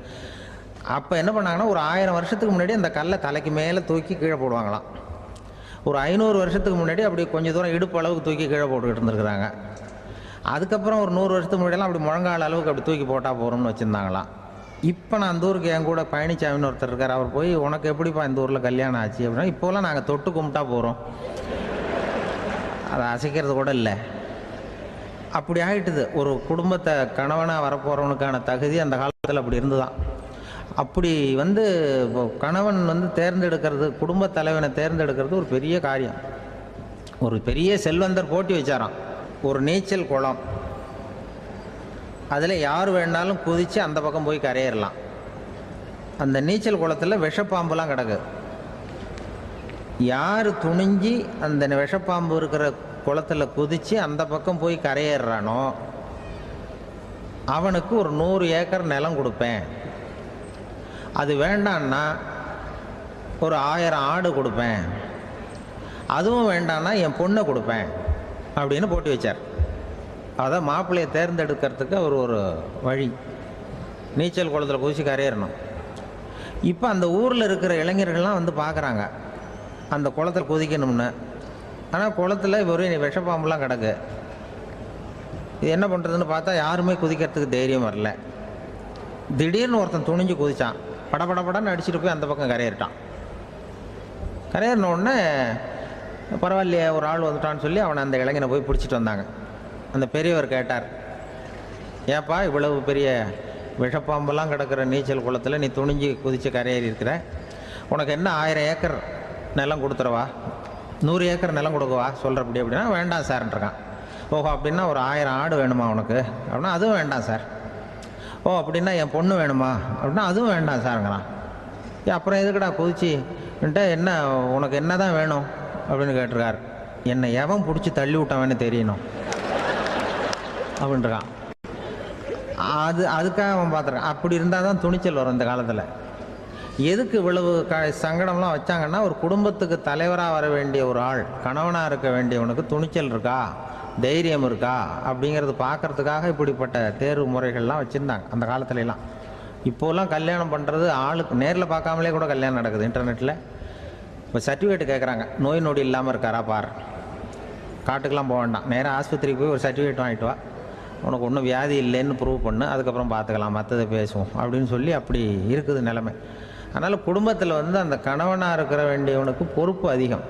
அப்போ என்ன பண்ணாங்கன்னா, ஒரு 1000 வருஷத்துக்கு முன்னாடி அந்த கல்லை தலைக்கு மேலே தூக்கி கீழே போடுவாங்களாம். ஒரு 500 வருஷத்துக்கு முன்னாடி அப்படி கொஞ்சம் தூரம் இடுப்பு அளவுக்கு தூக்கி கீழே போட்டுக்கிட்டு இருந்துருக்குறாங்க. அதுக்கப்புறம் ஒரு 100 வருஷத்துக்கு முன்னாடியெல்லாம் அப்படி முழங்கால அளவுக்கு அப்படி தூக்கி போட்டால் போகிறோம்னு வச்சுருந்தாங்களாம். இப்போ நான் அந்த ஊருக்கு என் கூட பழனிசாமின்னு ஒருத்தர் இருக்கார், அவர் போய் உனக்கு எப்படிப்பா இந்த ஊரில் கல்யாணம் ஆச்சு அப்படின்னா, இப்போலாம் நாங்கள் தொட்டு கும்பிட்டா போகிறோம், அதை அசைக்கிறது கூட இல்லை. அப்படி ஆகிட்டுது. ஒரு குடும்பத்தை கணவனாக வரப்போகிறவனுக்கான தகுதி அந்த காலத்தில் அப்படி இருந்துதான். அப்படி கணவன் தேர்ந்தெடுக்கிறது, குடும்ப தலைவனை தேர்ந்தெடுக்கிறது ஒரு பெரிய காரியம். ஒரு பெரிய செல்வந்தர் போட்டி வச்சாராம், ஒரு நீச்சல் குளம், அதில் யார் வேணாலும் குதித்து அந்த பக்கம் போய் கரையேறலாம். அந்த நீச்சல் குளத்தில் விஷப்பாம்புலாம் கிடக்கு. யார் துணிஞ்சி அந்த விஷப்பாம்பு இருக்கிற குளத்தில் குதித்து அந்த பக்கம் போய் கரையேறானோ அவனுக்கு ஒரு 100 ஏக்கர் நிலம் கொடுப்பேன், அது வேண்டான்னா ஒரு 1000 ஆடு கொடுப்பேன், அதுவும் வேண்டான்னா என் பொண்ணை கொடுப்பேன் அப்படின்னு போட்டி வச்சார். அதான் மாப்பிள்ளையை தேர்ந்தெடுக்கிறதுக்கு அவர் ஒரு வழி, நீச்சல் குளத்தில் குதிச்சு கரையேறணும். இப்போ அந்த ஊரில் இருக்கிற இளைஞர்கள்லாம் பார்க்குறாங்க அந்த குளத்தில் குதிக்கணும்னு. ஆனால் குளத்தில் வெறும் விஷப்பாம்புலாம் கிடக்கு. இது என்ன பண்ணுறதுன்னு பார்த்தா யாருமே குதிக்கிறதுக்கு தைரியம் வரல. திடீர்னு ஒருத்தன் துணிஞ்சு குதிச்சான். படபடன்னு அடிச்சுட்டு போய் அந்த பக்கம் கரையேறிட்டான். கரையேறின உடனே பரவாயில்லையே ஒரு ஆள் வந்துட்டான்னு சொல்லி அவனை அந்த இளைஞனை போய் பிடிச்சிட்டு வந்தாங்க. அந்த பெரியவர் கேட்டார், ஏப்பா இவ்வளவு பெரிய விஷப்பாம்பெல்லாம் கிடக்கிற நீச்சல் குளத்தில் நீ துணிஞ்சு குதித்து கரையேறி இருக்கிற, உனக்கு என்ன 1000 ஏக்கர் நிலம் கொடுத்துருவா, 100 ஏக்கர் நிலம் கொடுக்கவா சொல்கிறப்படி அப்படின்னா வேண்டாம் சார்ன்றான். ஓஹோ அப்படின்னா ஒரு 1000 ஆடு வேணுமா உனக்கு அப்படின்னா அதுவும் வேண்டாம் சார். ஓ அப்படின்னா என் பொண்ணு வேணுமா அப்படின்னா அதுவும் வேண்டாம் சாருங்கிறான். அப்புறம் எதுக்குடா குதிச்சுன்ட்டு என்ன உனக்கு என்ன தான் வேணும் அப்படின்னு கேட்டிருக்கார். என்னை எவன் பிடிச்சி தள்ளி விட்டவன்னு தெரியணும் அப்படின்றான். அதுக்காக அவன் பார்த்துருக்கான். அப்படி இருந்தால் தான் துணிச்சல் வரும் இந்த காலத்தில். எதுக்கு இவ்வளவு சங்கடம்லாம் வச்சாங்கன்னா, ஒரு குடும்பத்துக்கு தலைவராக வர வேண்டிய ஒரு ஆள், கணவனாக இருக்க வேண்டியவனுக்கு துணிச்சல் இருக்கா, தைரியம் இருக்கா அப்படிங்கிறது பார்க்கறதுக்காக இப்படிப்பட்ட தேர்வு முறைகள்லாம் வச்சுருந்தாங்க அந்த காலத்துலலாம். இப்போலாம் கல்யாணம் பண்ணுறது ஆளுக்கு நேரில் பார்க்காமலே கூட கல்யாணம் நடக்குது இன்டர்நெட்டில். இப்போ சர்டிஃபிகேட் கேட்குறாங்க, நோய் நொடி இல்லாமல் இருக்காரா பார். காட்டுக்கெலாம் போக வேண்டாம், நேராக ஆஸ்பத்திரிக்கு போய் ஒரு சர்டிஃபிகேட் வாங்கிட்டு வா, உனக்கு ஒன்றும் வியாதி இல்லைன்னு ப்ரூவ் பண்ணு, அதுக்கப்புறம் பார்த்துக்கலாம், மற்றதை பேசுவோம் அப்படின்னு சொல்லி அப்படி இருக்குது நிலைமை. அதனால் குடும்பத்தில் அந்த கணவனாக இருக்கிற வேண்டியவனுக்கு பொறுப்பு அதிகம்.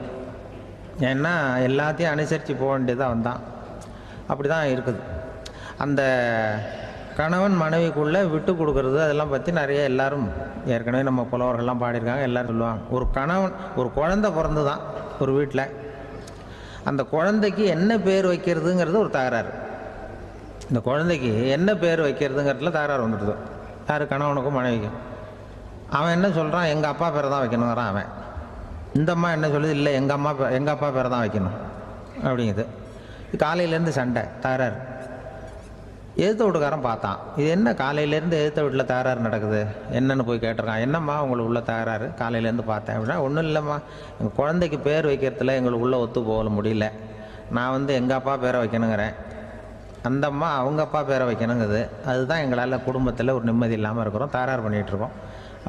ஏன்னா எல்லாத்தையும் அனுசரித்து போக வேண்டியதாக வந்தான். அப்படி தான் இருக்குது. அந்த கணவன் மனைவிக்குள்ளே விட்டு கொடுக்கறது அதெல்லாம் பற்றி நிறைய எல்லாரும் ஏற்கனவே நம்ம புலவர்கள்லாம் பாடியிருக்காங்க. எல்லோரும் சொல்லுவாங்க, ஒரு கணவன் ஒரு குழந்தை பிறந்து தான் ஒரு வீட்டில், அந்த குழந்தைக்கு என்ன பேர் வைக்கிறதுங்கிறது ஒரு தகராறு. இந்த குழந்தைக்கு என்ன பேர் வைக்கிறதுங்கிறதுல தகராறு வந்துடுது. யார்? கணவனுக்கும் மனைவிக்கும். அவன் என்ன சொல்கிறான், எங்கள் அப்பா பேரை தான் வைக்கணுங்கிறான் அவன். இந்த அம்மா என்ன சொல்லுது, இல்லை எங்கள் அப்பா பேரை தான் வைக்கணும் அப்படிங்குது. காலையிலேருந்து சண்டை, தகராறு. எதிர்த்த வீட்டுக்காரன் பார்த்தான், இது என்ன காலையிலேருந்து எதிர்த்த வீட்டில் தகராறு நடக்குது, என்னென்னு போய் கேட்டிருக்கான். என்னம்மா உங்களுக்கு உள்ள தகராறு, காலையிலேருந்து பார்த்தேன் அப்படின்னா, ஒன்றும் இல்லைம்மா, எங்கள் குழந்தைக்கு பேர் வைக்கிறதுல எங்களுக்கு உள்ளே ஒத்து போக முடியல, நான் எங்கள் அப்பா பேரை வைக்கணுங்கிறேன், அந்த அம்மா அவங்க அப்பா பேரை வைக்கணுங்குது, அதுதான் எங்களால் குடும்பத்தில் ஒரு நிம்மதி இல்லாமல் இருக்கிறோம், தகராறு பண்ணிகிட்ருக்கோம்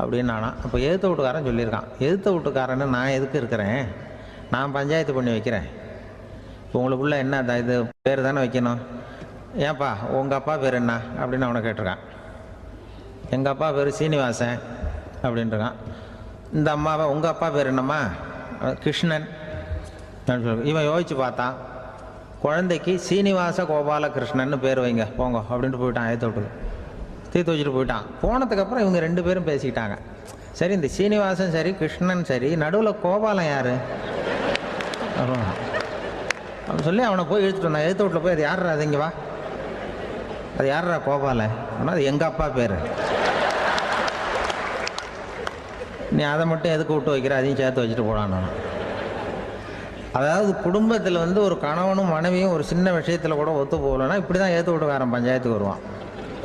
அப்படின்னு நானா. அப்போ எதிர்த்த வீட்டுக்காரன் சொல்லியிருக்கான், எதிர்த்த வீட்டுக்காரன்னு நான் எதுக்கு இருக்கிறேன், நான் பஞ்சாயத்து பண்ணி வைக்கிறேன், இப்போ உங்களுக்குள்ள என்ன இது பேர் தானே வைக்கணும், ஏன்ப்பா உங்கள் அப்பா பேர் என்ன அப்படின்னு அவனை கேட்டிருக்கான். எங்கள் அப்பா பேர் சீனிவாசன் அப்படின்ட்டுருக்கான். இந்த அம்மாவை உங்கள் அப்பா பேர் என்னம்மா, கிருஷ்ணன் அப்படின்னு சொல்லி. இவன் யோசித்து பார்த்தான், குழந்தைக்கு சீனிவாச கோபாலகிருஷ்ணன்னு பேர் வைங்க போங்க அப்படின்ட்டு போயிட்டான். ஏற்ற விட்டுக்கு தீர்த்து வச்சுட்டு போயிட்டான். போனதுக்கப்புறம் இவங்க 2 பேரும் பேசிக்கிட்டாங்க. சரி, இந்த சீனிவாசன் சரி கிருஷ்ணன் சரி, நடுவில் கோபாலம் யார் அப்படின்னு சொல்லி அவனை போய் இழுத்துட்டு வந்தான். எழுத்து வீட்டில் போய் அது யார்ரா, அது இங்கே வா, அது யார்ரா கோபாலன் அப்படின்னா, அது எங்கள் அப்பா பேர், நீ அதை மட்டும் எதுக்கு விட்டு வைக்கிற, அதையும் சேர்த்து வச்சுட்டு போடான்னு. அதாவது குடும்பத்தில் ஒரு கணவனும் மனைவியும் ஒரு சின்ன விஷயத்தில் கூட ஒத்து போகலன்னா இப்படி தான் ஏற்று வீட்டுக்காரன் பஞ்சாயத்துக்கு வருவான்.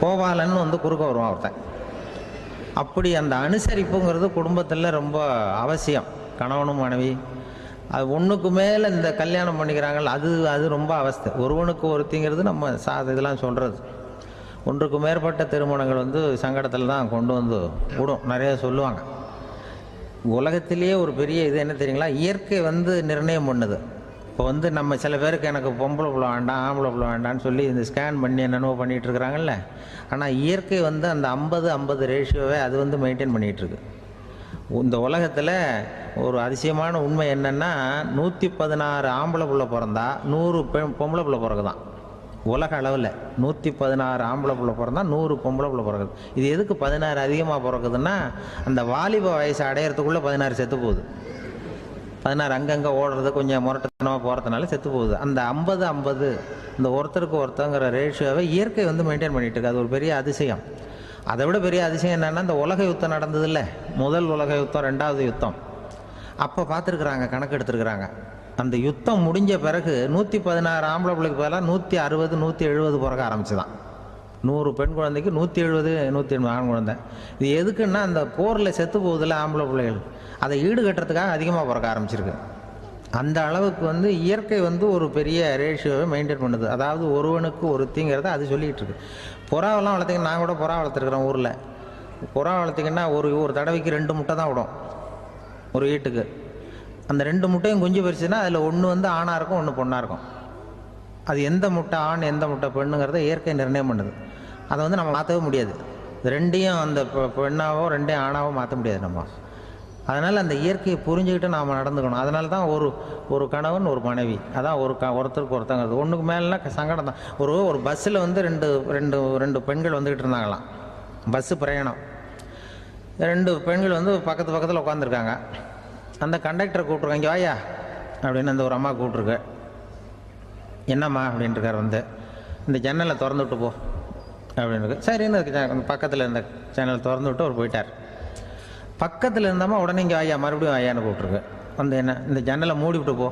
கோபாலன்னு குறுக்க வருவான் ஒருத்தன். அப்படி அந்த அனுசரிப்புங்கிறது குடும்பத்தில் ரொம்ப அவசியம். கணவனும் மனைவி அது ஒன்றுக்கு மேலே இந்த கல்யாணம் பண்ணிக்கிறாங்கல்ல, அது ரொம்ப அவஸ்தை. ஒருவனுக்கு ஒருத்திங்கிறது நம்ம இதெல்லாம் சொல்கிறது. ஒன்றுக்கு மேற்பட்ட திருமணங்கள் சங்கடத்தில் தான் கொண்டு விடும். நிறைய சொல்லுவாங்க. உலகத்திலேயே ஒரு பெரிய இது என்ன தெரியுங்களா, இயற்கை நிர்ணயம் பண்ணுது. இப்போ நம்ம சில பேருக்கு எனக்கு பொம்பளை பிள்ளை வேண்டாம் ஆம்பளை பிள்ளை வேண்டான்னு சொல்லி இந்த ஸ்கேன் பண்ணி என்னென்னவோ பண்ணிகிட்டு இருக்கிறாங்கல்ல. ஆனால் இயற்கை அந்த 50-50 ரேஷியோவை அது மெயின்டைன் பண்ணிகிட்ருக்கு. இந்த உலகத்தில் ஒரு அதிசயமான உண்மை என்னென்னா, 116 ஆம்பளை பிள்ளை பிறந்தா 100 பொம்பளை பிள்ளை பிறகுதான். உலக அளவில் 116 ஆம்பளை பிள்ளை பிறந்தா 100 பொம்பளை பிள்ளை பிறகுது. இது எதுக்கு 16 அதிகமாக பிறக்குதுன்னா, அந்த வாலிப வயசு அடையிறதுக்குள்ளே 16 செத்து போகுது. 16 அங்கங்கே ஓடுறது கொஞ்சம் முரட்டத்தனமாக போகிறதுனால செத்து போகுது. அந்த 50-50 இந்த ஒருத்தருக்கு ஒருத்தங்கிற ரேஷியோவை இயற்கை மெயின்டைன் பண்ணிட்டு இருக்கு. அது ஒரு பெரிய அதிசயம். அதை விட பெரிய அதிசயம் என்னென்னா, இந்த உலக யுத்தம் நடந்ததில்ல, முதல் உலக யுத்தம், 2வது யுத்தம், அப்போ பார்த்துருக்குறாங்க, கணக்கு எடுத்துருக்குறாங்க. அந்த யுத்தம் முடிஞ்ச பிறகு 116 ஆம்பளை பிள்ளைக்கு பதிலாக 160 170 பிறக்க ஆரம்பிச்சுதான். 100 பெண் குழந்தைக்கு 170 180 ஆண் குழந்தை. இது எதுக்குன்னா, அந்த போரில் செத்து போகுதில்ல ஆம்பளை பிள்ளைகள், அதை ஈடுகட்டுறதுக்காக அதிகமாக பிறக்க ஆரம்பிச்சிருக்கு. அந்த அளவுக்கு இயற்கை ஒரு பெரிய ரேஷியோவை மெயின்டைன் பண்ணுது. அதாவது ஒருவனுக்கு ஒருத்திங்கிறத அது சொல்லிகிட்டு இருக்கு. புறாவெல்லாம் வளர்த்திங்கன்னா, நான் கூட புறா வளர்த்துருக்குறேன் ஊரில். புறா வளர்த்திங்கன்னா ஒரு தடவைக்கு 2 முட்டை தான் விடும் ஒரு வீட்டுக்கு. அந்த 2 முட்டையும் குஞ்சு பறிச்சுன்னா அதில் ஒன்று ஆணாக இருக்கும், ஒன்று பொண்ணாக இருக்கும். அது எந்த முட்டை ஆண் எந்த முட்டை பெண்ணுங்கிறத இயற்கை நிர்ணயம் பண்ணுது. அதை வந்து நம்ம மாற்றவே முடியாது. ரெண்டையும் அந்த பெண்ணாவோ ரெண்டையும் ஆணாவோ மாற்ற முடியாது நம்ம. அதனால் அந்த இயற்கையை புரிஞ்சுக்கிட்டு நாம் நடந்துக்கணும். அதனால தான் ஒரு கணவன் ஒரு மனைவி, அதான் ஒருத்தருக்கு ஒருத்தங்கிறது. ஒன்றுக்கு மேலேனா சங்கடம் தான். ஒரு பஸ்ஸில் வந்து ரெண்டு பெண்கள் வந்துக்கிட்டு இருந்தாங்களாம். பஸ்ஸு பிரயாணம். 2 பெண்கள் வந்து பக்கத்தில் உட்காந்துருக்காங்க. அந்த கண்டக்டரை கூப்பிட்ருக்காங்க, இங்கே வாயா அப்படின்னு அந்த ஒரு அம்மா கூப்பிட்ருக்கு. என்னம்மா அப்படின்ட்டுருக்கார். வந்து இந்த ஜன்னலை திறந்து விட்டு போ அப்படின்னு. சரின்னு பக்கத்தில் இருந்த ஜன்னலை திறந்து விட்டு அவர் போயிட்டார். பக்கத்தில் இருந்தாமா உடனே இங்கே வாயா மறுபடியும் வாயான்னு கூப்பிட்ருக்கு. வந்து என்ன இந்த ஜன்னலை மூடி விட்டு போ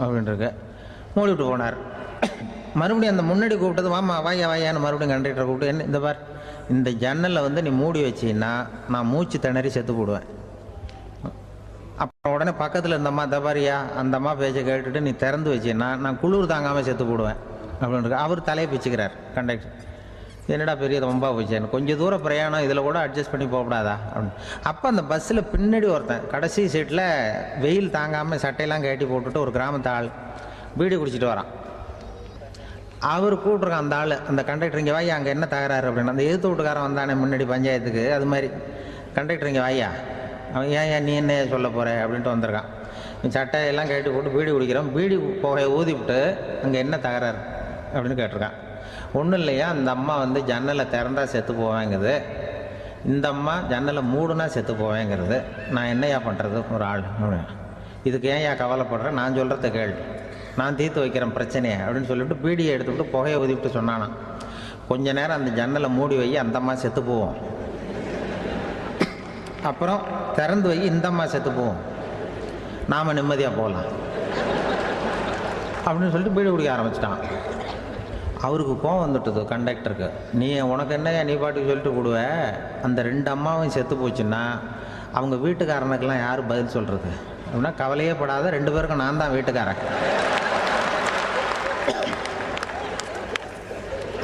அப்படின்ட்டுருக்கு. மூடி விட்டு போனார். மறுபடியும் அந்த முன்னாடி கூப்பிட்டது வாமா வாயான்னு மறுபடியும் கண்டக்டரை கூப்பிட்டு, என்ன இந்த பார், இந்த ஜன்னலை வந்து நீ மூடி வச்சின்னா நான் மூச்சு திணறி செத்து போடுவேன். அப்புறம் உடனே பக்கத்தில் இருந்தம்மா தபாரியா அந்த அம்மா பேச்சை கேட்டுட்டு நீ திறந்து வச்சின்னா நான் குளிர் தாங்காமல் செத்து போடுவேன் அப்படின்ட்டு அவர் தலையை பிச்சுக்கிறார் கண்டக்டர். என்னடா பெரிய ரொம்ப போச்சேன்னு, கொஞ்சம் தூரம் பிரயாணம் இதில் கூட அட்ஜஸ்ட் பண்ணி போகக்கூடாதா அப்படின்னு. அப்போ அந்த பஸ்ஸில் பின்னாடி ஒருத்தன் கடைசி சீட்டில் வெயில் தாங்காமல் சட்டையெல்லாம் கட்டி போட்டுட்டு ஒரு கிராமத்து ஆள் பீடி குடிச்சிட்டு வரான். அவர் கூப்பிட்ருக்கான் அந்த ஆள், அந்த கண்டக்டர் இங்கே வாயா அங்கே என்ன தகராறு அப்படின்னு. அந்த எதிர்த்து வீட்டுக்காரன் வந்தானே முன்னாடி பஞ்சாயத்துக்கு, அது மாதிரி கண்டக்டர் இங்கே வாயா, அவன் ஏன் நீ என்ன சொல்ல போகிற அப்படின்ட்டு வந்திருக்கான். சட்டையெல்லாம் கட்டி போட்டு பீடி குடிக்கிறோம், பீடி புகையை ஊதி விட்டு அங்கே என்ன தகராறு அப்படின்னு கேட்டிருக்கான். ஒன்றும் இல்லையா, அந்த அம்மா வந்து ஜன்னலை திறந்தா செத்து போவேங்கிறது, இந்த அம்மா ஜன்னலை மூடுனா செத்து போவேங்கிறது, நான் என்னையா பண்ணுறது ஒரு ஆள், இதுக்கு ஏன் கவலைப்படுறேன், நான் சொல்கிறத கேள்வி, நான் தீர்த்து வைக்கிறேன் பிரச்சனையை அப்படின்னு சொல்லிவிட்டு பீடியை எடுத்துவிட்டு புகையை ஊதிவிட்டு சொன்னானா, கொஞ்ச நேரம் அந்த ஜன்னலை மூடி வை, அந்த அம்மா செத்து போவோம், அப்புறம் திறந்து வை, இந்த அம்மா செத்து போவோம், நாம் நிம்மதியாக போகலாம் அப்படின்னு சொல்லிட்டு பீடி குடிக்க ஆரம்பிச்சிட்டான். அவருக்கு கோவம் வந்துட்டுது கண்டக்டருக்கு. உனக்கு என்னையா நீ பாட்டுக்கு சொல்லிட்டு போடுவ, அந்த 2 அம்மாவும் செத்து போச்சுன்னா அவங்க வீட்டுக்காரனுக்கெல்லாம் யார் பதில் சொல்கிறது அப்படின்னா, கவலையே படாத 2 பேருக்கும் நான் தான் வீட்டுக்காரன்.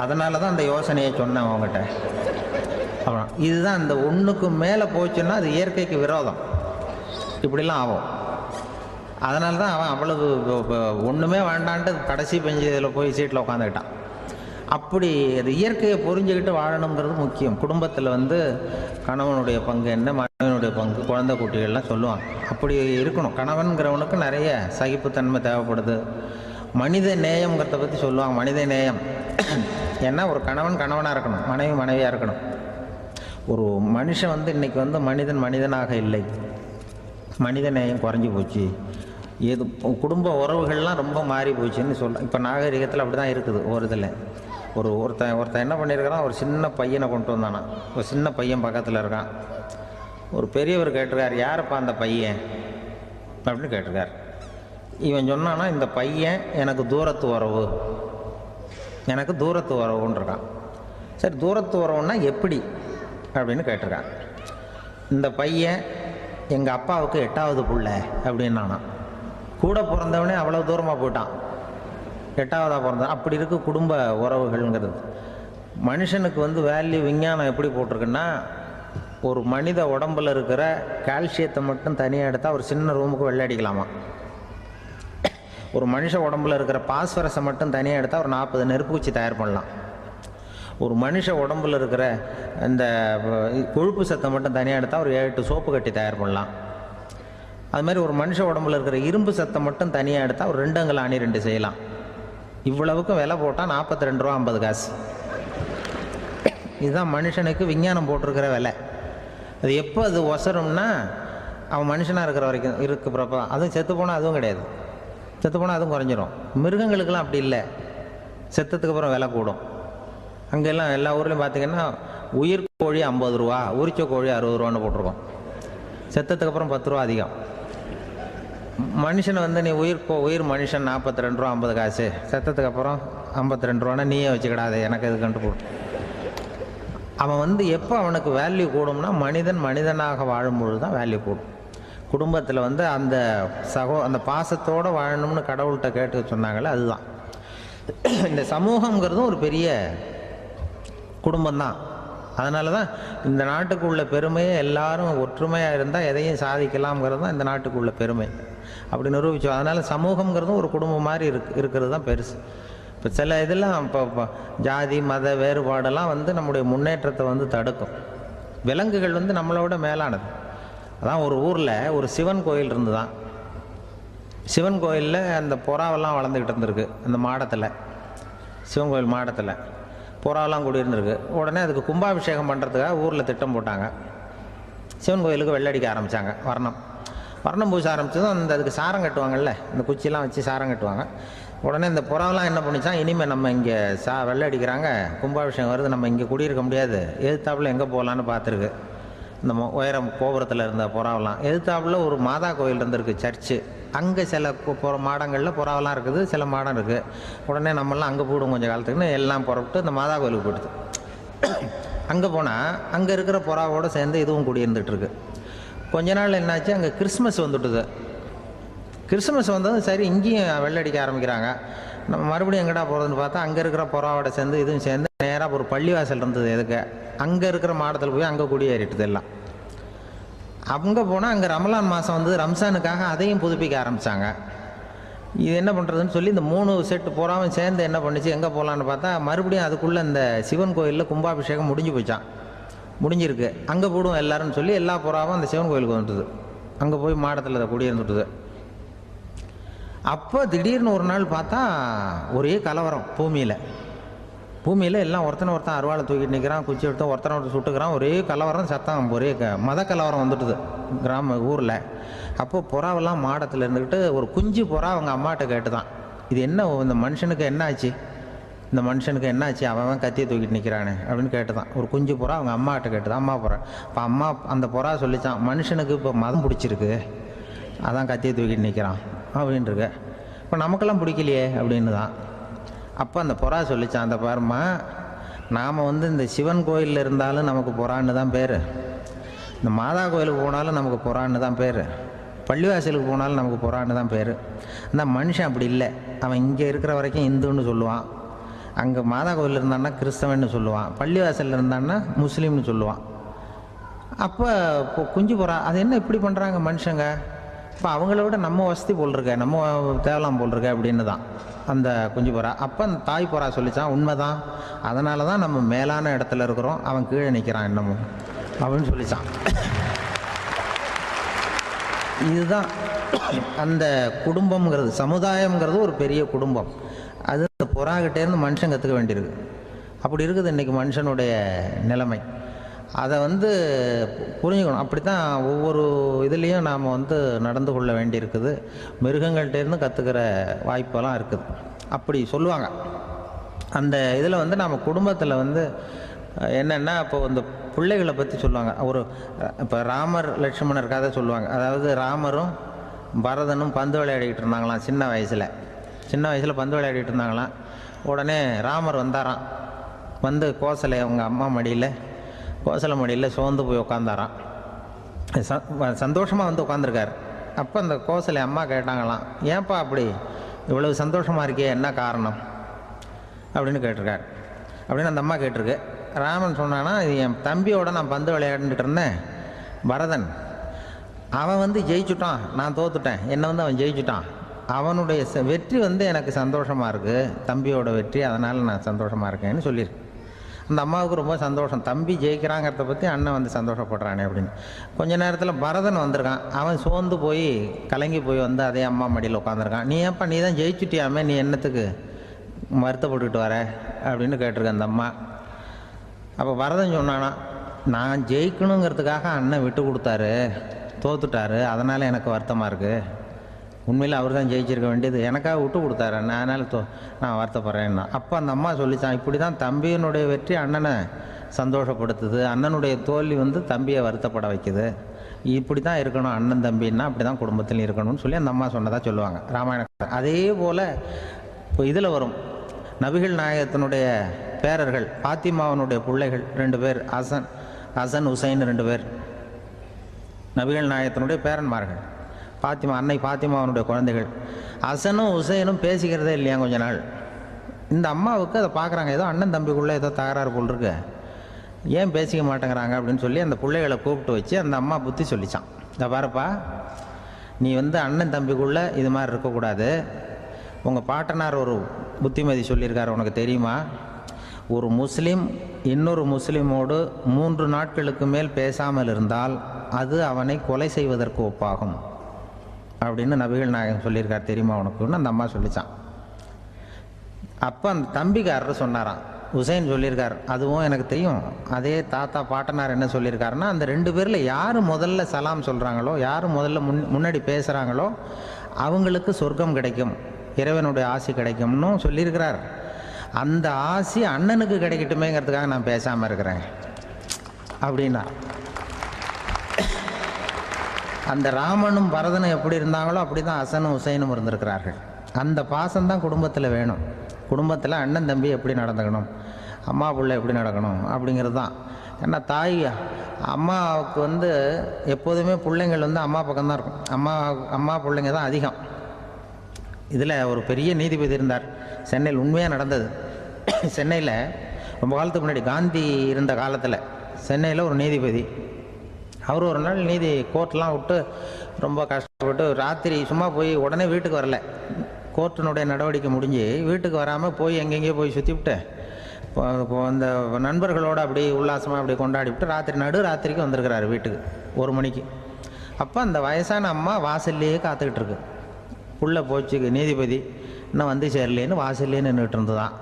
அதனால தான் அந்த யோசனையை சொன்னேன் அவங்ககிட்ட. அப்புறம் இதுதான் இந்த ஒன்றுக்கு மேலே போச்சுன்னா அது இயற்கைக்கு விரோதம், இப்படிலாம் ஆகும். அதனால தான் அவன் அவ்வளவு ஒன்றுமே வேண்டான்ட்டு கடைசி பெஞ்சு இதில் போய் சீட்டில் உட்காந்துக்கிட்டான். அப்படி அது இயற்கையை புரிஞ்சுக்கிட்டு வாழணுங்கிறது முக்கியம். குடும்பத்தில் வந்து கணவனுடைய பங்கு என்ன, மனைவனுடைய பங்கு, குழந்தை குட்டிகள்லாம் சொல்லுவாங்க. அப்படி இருக்கணும். கணவன்கிறவனுக்கு நிறைய சகிப்புத்தன்மை தேவைப்படுது. மனித நேயம்ங்கிறத பற்றி சொல்லுவாங்க. மனித நேயம் ஏன்னா ஒரு கணவன் கணவனாக இருக்கணும், மனைவி மனைவியாக இருக்கணும். ஒரு மனுஷன் வந்து இன்றைக்கி வந்து மனிதனாக இல்லை, மனித நேயம் குறைஞ்சி போச்சு, ஏது குடும்ப உறவுகள்லாம் ரொம்ப மாறி போச்சுன்னு சொல்கிறேன். இப்போ நாகரிகத்தில் அப்படி தான் இருக்குது. ஒரு இதில் ஒருத்தன் என்ன பண்ணியிருக்கிறான், ஒரு சின்ன பையனை கொண்டு வந்தானா, ஒரு சின்ன பையன் பக்கத்தில் இருக்கான். ஒரு பெரியவர் கேட்டிருக்கார், யாருப்பா அந்த பையன் அப்படின்னு கேட்டிருக்கார். இவன் சொன்னான்னா, இந்த பையன் எனக்கு தூரத்து உறவுன்னு இருக்கான். சரி, தூரத்து உறவுன்னா எப்படி அப்படின்னு கேட்டிருக்கான். இந்த பையன் எங்கள் அப்பாவுக்கு 8வது பிள்ளை அப்படின்னானா. கூட பிறந்தவனே அவ்வளோ தூரமாக போயிட்டான், 8வதாக பிறந்தான். அப்படி இருக்கு குடும்ப உறவுகள்ங்கிறது. மனுஷனுக்கு வந்து வேல்யூ விஞ்ஞானம் எப்படி போட்டிருக்குன்னா, ஒரு மனித உடம்பில் இருக்கிற கால்சியத்தை மட்டும் தனியாக எடுத்தால் ஒரு சின்ன ரூமுக்கு வெள்ளை அடிக்கலாமா. ஒரு மனுஷ உடம்பில் இருக்கிற பாஸ்பரஸை மட்டும் தனியாக எடுத்தால் ஒரு 40 நெருப்பூச்சி தயார் பண்ணலாம். ஒரு மனுஷ உடம்பில் இருக்கிற இந்த கொழுப்பு சத்தை மட்டும் தனியாக எடுத்தால் ஒரு 7 சோப்பு கட்டி தயார் பண்ணலாம். அது மாதிரி ஒரு மனுஷ உடம்புல இருக்கிற இரும்பு சத்தை மட்டும் தனியாக எடுத்தால் ஒரு 2 அங்குல ஆணி 2 செய்யலாம். இவ்வளவுக்கும் விலை போட்டால் 42 ரூபா 50 காசு. இதுதான் மனுஷனுக்கு விஞ்ஞானம் போட்டிருக்கிற விலை. அது எப்போ அது ஒசரும்னா, அவன் மனுஷனாக இருக்கிற வரைக்கும் இருக்கிறப்ப தான். அதுவும் செத்து போனால் அதுவும் கிடையாது, செத்து போனால் அதுவும் குறைஞ்சிரும். மிருகங்களுக்கெல்லாம் அப்படி இல்லை, செத்ததுக்கு அப்புறம் விலை கூடும். அங்கெல்லாம் எல்லா ஊர்லேயும் பார்த்திங்கன்னா உயிர் கோழி 50 ரூபா, உரிச்ச கோழி 60 ரூபான்னு போட்டிருக்கோம். செத்ததுக்கு அப்புறம் 10 ரூபா அதிகம். மனுஷனை வந்து நீ உயிர் மனுஷன் 42 ரூபா 50 காசு, செத்ததுக்கு அப்புறம் 52 ரூபான்னா நீயே வச்சுக்கிடாது, எனக்கு எதுக்குன்ட்டு போட்டு. அவன் வந்து எப்போ அவனுக்கு வேல்யூ கூடும்னா, மனிதனாக வாழும்பொழுது தான் வேல்யூ கூடும். குடும்பத்தில் வந்து அந்த பாசத்தோடு வாழணும்னு கடவுள்கிட்ட கேட்டு சொன்னாங்களே, அதுதான். இந்த சமூகங்கிறதும் ஒரு பெரிய குடும்பம்தான். அதனால தான் இந்த நாட்டுக்கு உள்ள பெருமையை எல்லாரும் ஒற்றுமையாக இருந்தால் எதையும் சாதிக்கலாம்ங்கிறது தான் இந்த நாட்டுக்கு உள்ள பெருமை. அப்படி நிரூபித்தோம். அதனால் சமூகங்கிறதும் ஒரு குடும்பம் மாதிரி இருக்கிறது தான் பெருசு. இப்போ சில இதெல்லாம் இப்போ ஜாதி மத வேறுபாடெல்லாம் வந்து நம்முடைய முன்னேற்றத்தை வந்து தடுக்கும். விலங்குகள் வந்து நம்மளோட மேலானது. அதான் ஒரு ஊரில் ஒரு சிவன் கோயில் இருந்து தான். சிவன் கோயிலில் அந்த புறாவெல்லாம் வளர்ந்துக்கிட்டு இருந்திருக்கு. அந்த மாடத்தில், சிவன் கோயில் மாடத்தில் புறாவெல்லாம் குடியிருந்திருக்கு. உடனே அதுக்கு கும்பாபிஷேகம் பண்ணுறதுக்காக ஊரில் திட்டம் போட்டாங்க. சிவன் கோயிலுக்கு வெள்ளடிக்க ஆரம்பித்தாங்க. வர்ணம் பூச ஆரம்பித்ததும் அதுக்கு சாரம் கட்டுவாங்கல்ல, இந்த குச்சியெல்லாம் வச்சு சாரம் கட்டுவாங்க. உடனே இந்த புறாவெல்லாம் என்ன பண்ணிச்சான், இனிமேல் நம்ம இங்கே வெள்ளை அடிக்கிறாங்க, கும்பாபிஷேகம் வருது, நம்ம இங்கே குடியிருக்க முடியாது, எதிர்த்தாப்புல எங்கே போகலான்னு பார்த்துருக்கு. இந்த உயரம் கோபுரத்தில் இருந்த புறாவெல்லாம் எதிர்த்தாப்புல ஒரு மாதா கோயில் இருந்திருக்கு, சர்ச்சு. அங்கே சில மாடங்களில் புறாவெல்லாம் இருக்குது, சில மாடம் இருக்குது. உடனே நம்மளாம் அங்கே போயிடும் கொஞ்சம் காலத்துக்குன்னு எல்லாம் புறப்பட்டு இந்த மாதா கோயிலுக்கு போயிடுது. அங்கே போனால் அங்கே இருக்கிற புறாவோடு சேர்ந்து இதுவும் குடியிருந்துகிட்ருக்கு. கொஞ்ச நாள் என்னாச்சு, அங்கே கிறிஸ்மஸ் வந்துட்டுது. கிறிஸ்மஸ் வந்ததும் சரி இங்கேயும் வெள்ளடிக்க ஆரம்பிக்கிறாங்க. நம்ம மறுபடியும் எங்கடா போகிறதுன்னு பார்த்தா அங்கே இருக்கிற புறாவோட சேர்ந்து இதுவும் சேர்ந்து நேராக ஒரு பள்ளிவாசல் இருந்தது. எதுக்கு அங்கே இருக்கிற மாடத்தில் போய் அங்கே குடியேறிட்டுது எல்லாம். அங்கே போனால் அங்கே ரமலான் மாதம் வந்து ரம்ஜானுக்காக அதையும் புதுப்பிக்க ஆரம்பித்தாங்க. இது என்ன பண்ணுறதுன்னு சொல்லி இந்த 3 செட்டு புறாவும் சேர்ந்து என்ன பண்ணிச்சு, எங்கே போகலான்னு பார்த்தா மறுபடியும் அதுக்குள்ளே இந்த சிவன் கோயிலில் கும்பாபிஷேகம் முடிஞ்சிருக்கு. அங்கே போடுவோம் எல்லாருன்னு சொல்லி எல்லா புறாவும் அந்த சிவன் கோயிலுக்கு வந்துட்டுது. அங்கே போய் மாடத்தில் அதை குடியிருந்துட்டுது. அப்போ திடீர்னு ஒரு நாள் பார்த்தா ஒரே கலவரம் பூமியில் எல்லாம் ஒருத்தனை அருவாளை தூக்கிட்டு நிற்கிறான், குச்சி எடுத்து ஒருத்தனை சுட்டுக்கிறான். ஒரே கலவரம், சத்தம், ஒரே மத கலவரம் வந்துட்டுது ஊரில். அப்போ புறாவெல்லாம் மாடத்தில் இருந்துக்கிட்டு ஒரு குஞ்சு புறா அவங்க அம்மாட்ட கேட்டு தான், இது என்ன, இந்த மனுஷனுக்கு என்னாச்சு, அவன் கத்தியை தூக்கிட்டு நிற்கிறானே அப்படின்னு கேட்டு தான். ஒரு குஞ்சு புறா அவங்க அம்மாட்ட கேட்டு தான், அம்மா புறா. இப்போ அம்மா அந்த புறா சொல்லித்தான், மனுஷனுக்கு இப்போ மதம் பிடிச்சிருக்கு, அதான் கத்தியை தூக்கிட்டு நிற்கிறான் அப்படின்ட்டுருக்கு. இப்போ நமக்கெல்லாம் பிடிக்கலையே அப்படின்னு தான். அப்போ அந்த புறா சொல்லித்தான், அந்த பாருமா, நாம் வந்து இந்த சிவன் கோயிலில் இருந்தாலும் நமக்கு புறான்னு தான் பேர், இந்த மாதா கோயிலுக்கு போனாலும் நமக்கு புறான்னு தான் பேர், பள்ளிவாசலுக்கு போனாலும் நமக்கு புறான்னு தான் பேர். அந்த மனுஷன் அப்படி இல்லை. அவன் இங்கே இருக்கிற வரைக்கும் இந்துன்னு சொல்லுவான், அங்கே மாதா கோயிலில் இருந்தான்னா கிறிஸ்தவன்னு சொல்லுவான், பள்ளிவாசலில் இருந்தான்னா முஸ்லீம்னு சொல்லுவான். அப்போ இப்போ குஞ்சு புறா அது என்ன இப்படி பண்ணுறாங்க மனுஷங்க, இப்போ அவங்கள விட நம்ம வசதி போல் இருக்க, நம்ம தேவலாம் போல் இருக்க அப்படின்னு தான் அந்த குஞ்சு புறா. அப்போ அந்த தாய் புறா சொல்லித்தான், உண்மைதான், அதனால தான் நம்ம மேலான இடத்துல இருக்கிறோம், அவன் கீழே நிற்கிறான் இன்னமும் அப்படின்னு சொல்லித்தான். இதுதான் அந்த குடும்பம்ங்கிறது, சமுதாயம்ங்கிறது ஒரு பெரிய குடும்பம். அது இந்த புறாகிட்டேருந்து மனுஷன் கற்றுக்க வேண்டியிருக்கு. அப்படி இருக்குது இன்றைக்கி மனுஷனுடைய நிலைமை. அதை வந்து புரிஞ்சுக்கணும். அப்படி தான் ஒவ்வொரு இதுலேயும் நாம் வந்து நடந்து கொள்ள வேண்டியிருக்குது. மிருகங்கள்டேருந்து கற்றுக்கிற வாய்ப்பெல்லாம் இருக்குது. அப்படி சொல்லுவாங்க. அந்த இதில் வந்து நம்ம குடும்பத்தில் வந்து என்னென்னா, இப்போ இந்த பிள்ளைகளை பற்றி சொல்லுவாங்க. இப்போ ராமர் லட்சுமணர் கதை சொல்லுவாங்க. அதாவது ராமரும் பரதனும் பந்து விளையாடிக்கிட்டு இருந்தாங்களாம் சின்ன வயசில் பந்து விளையாடிட்டு இருந்தாங்களாம். உடனே ராமர் வந்தாராம். வந்து அவங்க அம்மா கோசலை மடியில் சோர்ந்து போய் உட்காந்தாராம். சந்தோஷமாக வந்து உட்காந்துருக்கார். அப்போ அந்த கோசலை அம்மா கேட்டாங்களாம், ஏன்ப்பா அப்படி இவ்வளவு சந்தோஷமாக இருக்கே, என்ன காரணம் அப்படின்னு கேட்டிருக்கார். அப்படின்னு அந்த அம்மா கேட்டிருக்கு. ராமன் சொன்னான்னா, இது என் தம்பியோட நான் பந்து விளையாண்டுட்டு இருந்தேன், பரதன், அவன் வந்து ஜெயிச்சுட்டான், நான் தோத்துட்டேன், என்னை வந்து அவன் ஜெயிச்சுட்டான், அவனுடைய வெற்றி வந்து எனக்கு சந்தோஷமாக இருக்குது, தம்பியோட வெற்றி, அதனால் நான் சந்தோஷமாக இருக்கேன்னு சொல்லியிருக்கு. அந்த அம்மாவுக்கு ரொம்ப சந்தோஷம், தம்பி ஜெயிக்கிறாங்கிறத பற்றி அண்ணன் வந்து சந்தோஷப்படுறானே அப்படின்னு. கொஞ்ச நேரத்தில் பரதன் வந்திருக்கான். அவன் சோர்ந்து போய் கலங்கி போய் வந்து அதே அம்மா மடியில் உட்காந்துருக்கான். நீ ஏன்ப்பா, நீ தான் ஜெயிச்சுட்டியாமே, நீ என்னத்துக்கு வருத்தப்பட்டுக்கிட்டு வர அப்படின்னு கேட்டிருக்க அந்த அம்மா. அப்போ பரதன் சொன்னானா, நான் ஜெயிக்கணுங்கிறதுக்காக அண்ணன் விட்டு கொடுத்தாரு, தோத்துட்டாரு, அதனால் எனக்கு வருத்தமாக இருக்குது. உண்மையில் அவர் தான் ஜெயிச்சிருக்க வேண்டியது, எனக்காக விட்டு கொடுத்தாரு அண்ணன், அதனால் நான் வருத்தப்படுறேன்னா. அப்போ அந்த அம்மா சொல்லித்தான், இப்படி தான் தம்பியினுடைய வெற்றி அண்ணனை சந்தோஷப்படுத்துது, அண்ணனுடைய தோல்வி வந்து தம்பியை வருத்தப்பட வைக்குது, இப்படி தான் இருக்கணும் அண்ணன் தம்பின்னா, அப்படி தான் குடும்பத்தில் இருக்கணும்னு சொல்லி அந்த அம்மா சொன்னதாக சொல்லுவாங்க ராமாயணம். அதே போல் இப்போ இதில் வரும், நபிகள் நாயகத்தினுடைய பேரர்கள் பாத்திமாவனுடைய பிள்ளைகள் 2 பேர், ஹசன் ஹுசைன் 2 பேர் நபிகள் நாயகத்தினுடைய பேரன்மார்கள். அன்னை பாத்திமாவனுடைய குழந்தைகள். ஹசனும் ஹுசைனும் பேசிக்கிறதே இல்லையா கொஞ்ச நாள். இந்த அம்மாவுக்கு அதை பார்க்குறாங்க, ஏதோ அண்ணன் தம்பிக்குள்ளே ஏதோ தகராறு போல் இருக்கு, ஏன் பேசிக்க மாட்டேங்கிறாங்க அப்படின்னு சொல்லி அந்த பிள்ளைகளை கூப்பிட்டு வச்சு அந்த அம்மா புத்தி சொல்லிச்சான். இந்த பாருப்பா, நீ வந்து அண்ணன் தம்பிக்குள்ளே இது மாதிரி இருக்கக்கூடாது, உங்கள் பாட்டனார் ஒரு புத்திமதி சொல்லியிருக்கார், உனக்கு தெரியுமா? ஒரு முஸ்லீம் இன்னொரு முஸ்லீமோடு 3 நாட்களுக்கு மேல் பேசாமல் இருந்தால் அது அவனை கொலை செய்வதற்கு ஒப்பாகும் அப்படின்னு நபிகள் நாயகம் சொல்லியிருக்கார், தெரியுமா உனக்குன்னு அந்த அம்மா சொல்லிச்சான். அப்போ அந்த தம்பிக்காரர் சொன்னாராம், ஹுசைன் சொல்லியிருக்கார், அதுவும் எனக்கு தெரியும். அதே தாத்தா பாட்டனார் என்ன சொல்லியிருக்காருன்னா, அந்த 2 பேரில் யார் முதல்ல சலாம் சொல்கிறாங்களோ, யார் முதல்ல முன்னாடி பேசுகிறாங்களோ அவங்களுக்கு சொர்க்கம் கிடைக்கும், இறைவனுடைய ஆசி கிடைக்கும்னு சொல்லியிருக்கிறார். அந்த ஆசி அண்ணனுக்கு கிடைக்கட்டுமேங்கிறதுக்காக நான் பேசாமல் இருக்கிறேன் அப்படின்னா. அந்த ராமனும் பரதனும் எப்படி இருந்தாங்களோ அப்படி தான் ஹசனும் ஹுசைனும் இருந்திருக்கிறார்கள். அந்த பாசம்தான் குடும்பத்தில் வேணும். குடும்பத்தில் அண்ணன் தம்பி எப்படி நடந்துக்கணும், அம்மா பிள்ளை எப்படி நடக்கணும் அப்படிங்கிறது தான். ஏன்னா தாய் அம்மாவுக்கு எப்போதுமே பிள்ளைங்கள் அம்மா பக்கம்தான் இருக்கும். அம்மா பிள்ளைங்க தான் அதிகம். இதில் ஒரு பெரிய நீதிபதி இருந்தார் சென்னையில், உண்மையாக நடந்தது. சென்னையில் ரொம்ப காலத்துக்கு முன்னாடி காந்தி இருந்த காலத்தில் சென்னையில் ஒரு நீதிபதி, அவர் ஒரு நாள் கோர்ட்லாம் விட்டு ரொம்ப கஷ்டப்பட்டு ராத்திரி சும்மா போய் உடனே வீட்டுக்கு வரல. கோர்ட்டினுடைய நடவடிக்கை முடிஞ்சு வீட்டுக்கு வராமல் போய் எங்கெங்கேயோ போய் சுற்றிவிட்டு அந்த நண்பர்களோடு அப்படி உல்லாசமாக அப்படி கொண்டாடி விட்டு நடுராத்திரிக்கு வந்திருக்கிறாரு வீட்டுக்கு 1 மணிக்கு. அப்போ அந்த வயசான அம்மா வாசல்லையே காத்துக்கிட்டு இருக்கு. உள்ளே போச்சு நீதிபதி, இன்னும் வந்து சேரலேன்னு வாசல்லே நின்றுட்டு இருந்துதான்.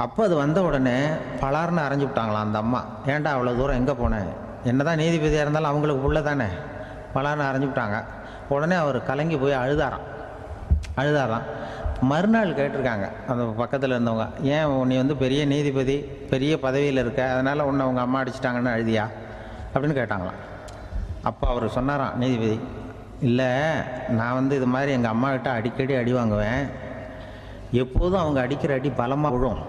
அப்போ அது வந்த உடனே பலார்னு அரைஞ்சி விட்டாங்களாம் அந்த அம்மா. ஏன்டா அவ்வளோ தூரம் எங்கே போனேன், என்ன தான் நீதிபதியாக இருந்தாலும் அவங்களுக்கு புள்ள தானே, பலார்னு அரைஞ்சி விட்டாங்க. உடனே அவர் கலங்கி போய் அழுதாராம். மறுநாள் கேட்டிருக்காங்க அந்த பக்கத்தில் இருந்தவங்க, ஏன் நீ பெரிய நீதிபதி, பெரிய பதவியில் இருக்க, அதனால் உன்னை உங்கள் அம்மா அடிச்சிட்டாங்கன்னு அழுதியா அப்படின்னு கேட்டாங்களாம். அப்போ அவர் சொன்னாராம் நீதிபதி, இல்லை நான் இது மாதிரி எங்கள் அம்மாக்கிட்ட அடிக்கடி அடி வாங்குவேன், எப்போதும் அவங்க அடிக்கிற அடி பலமாக விழும்.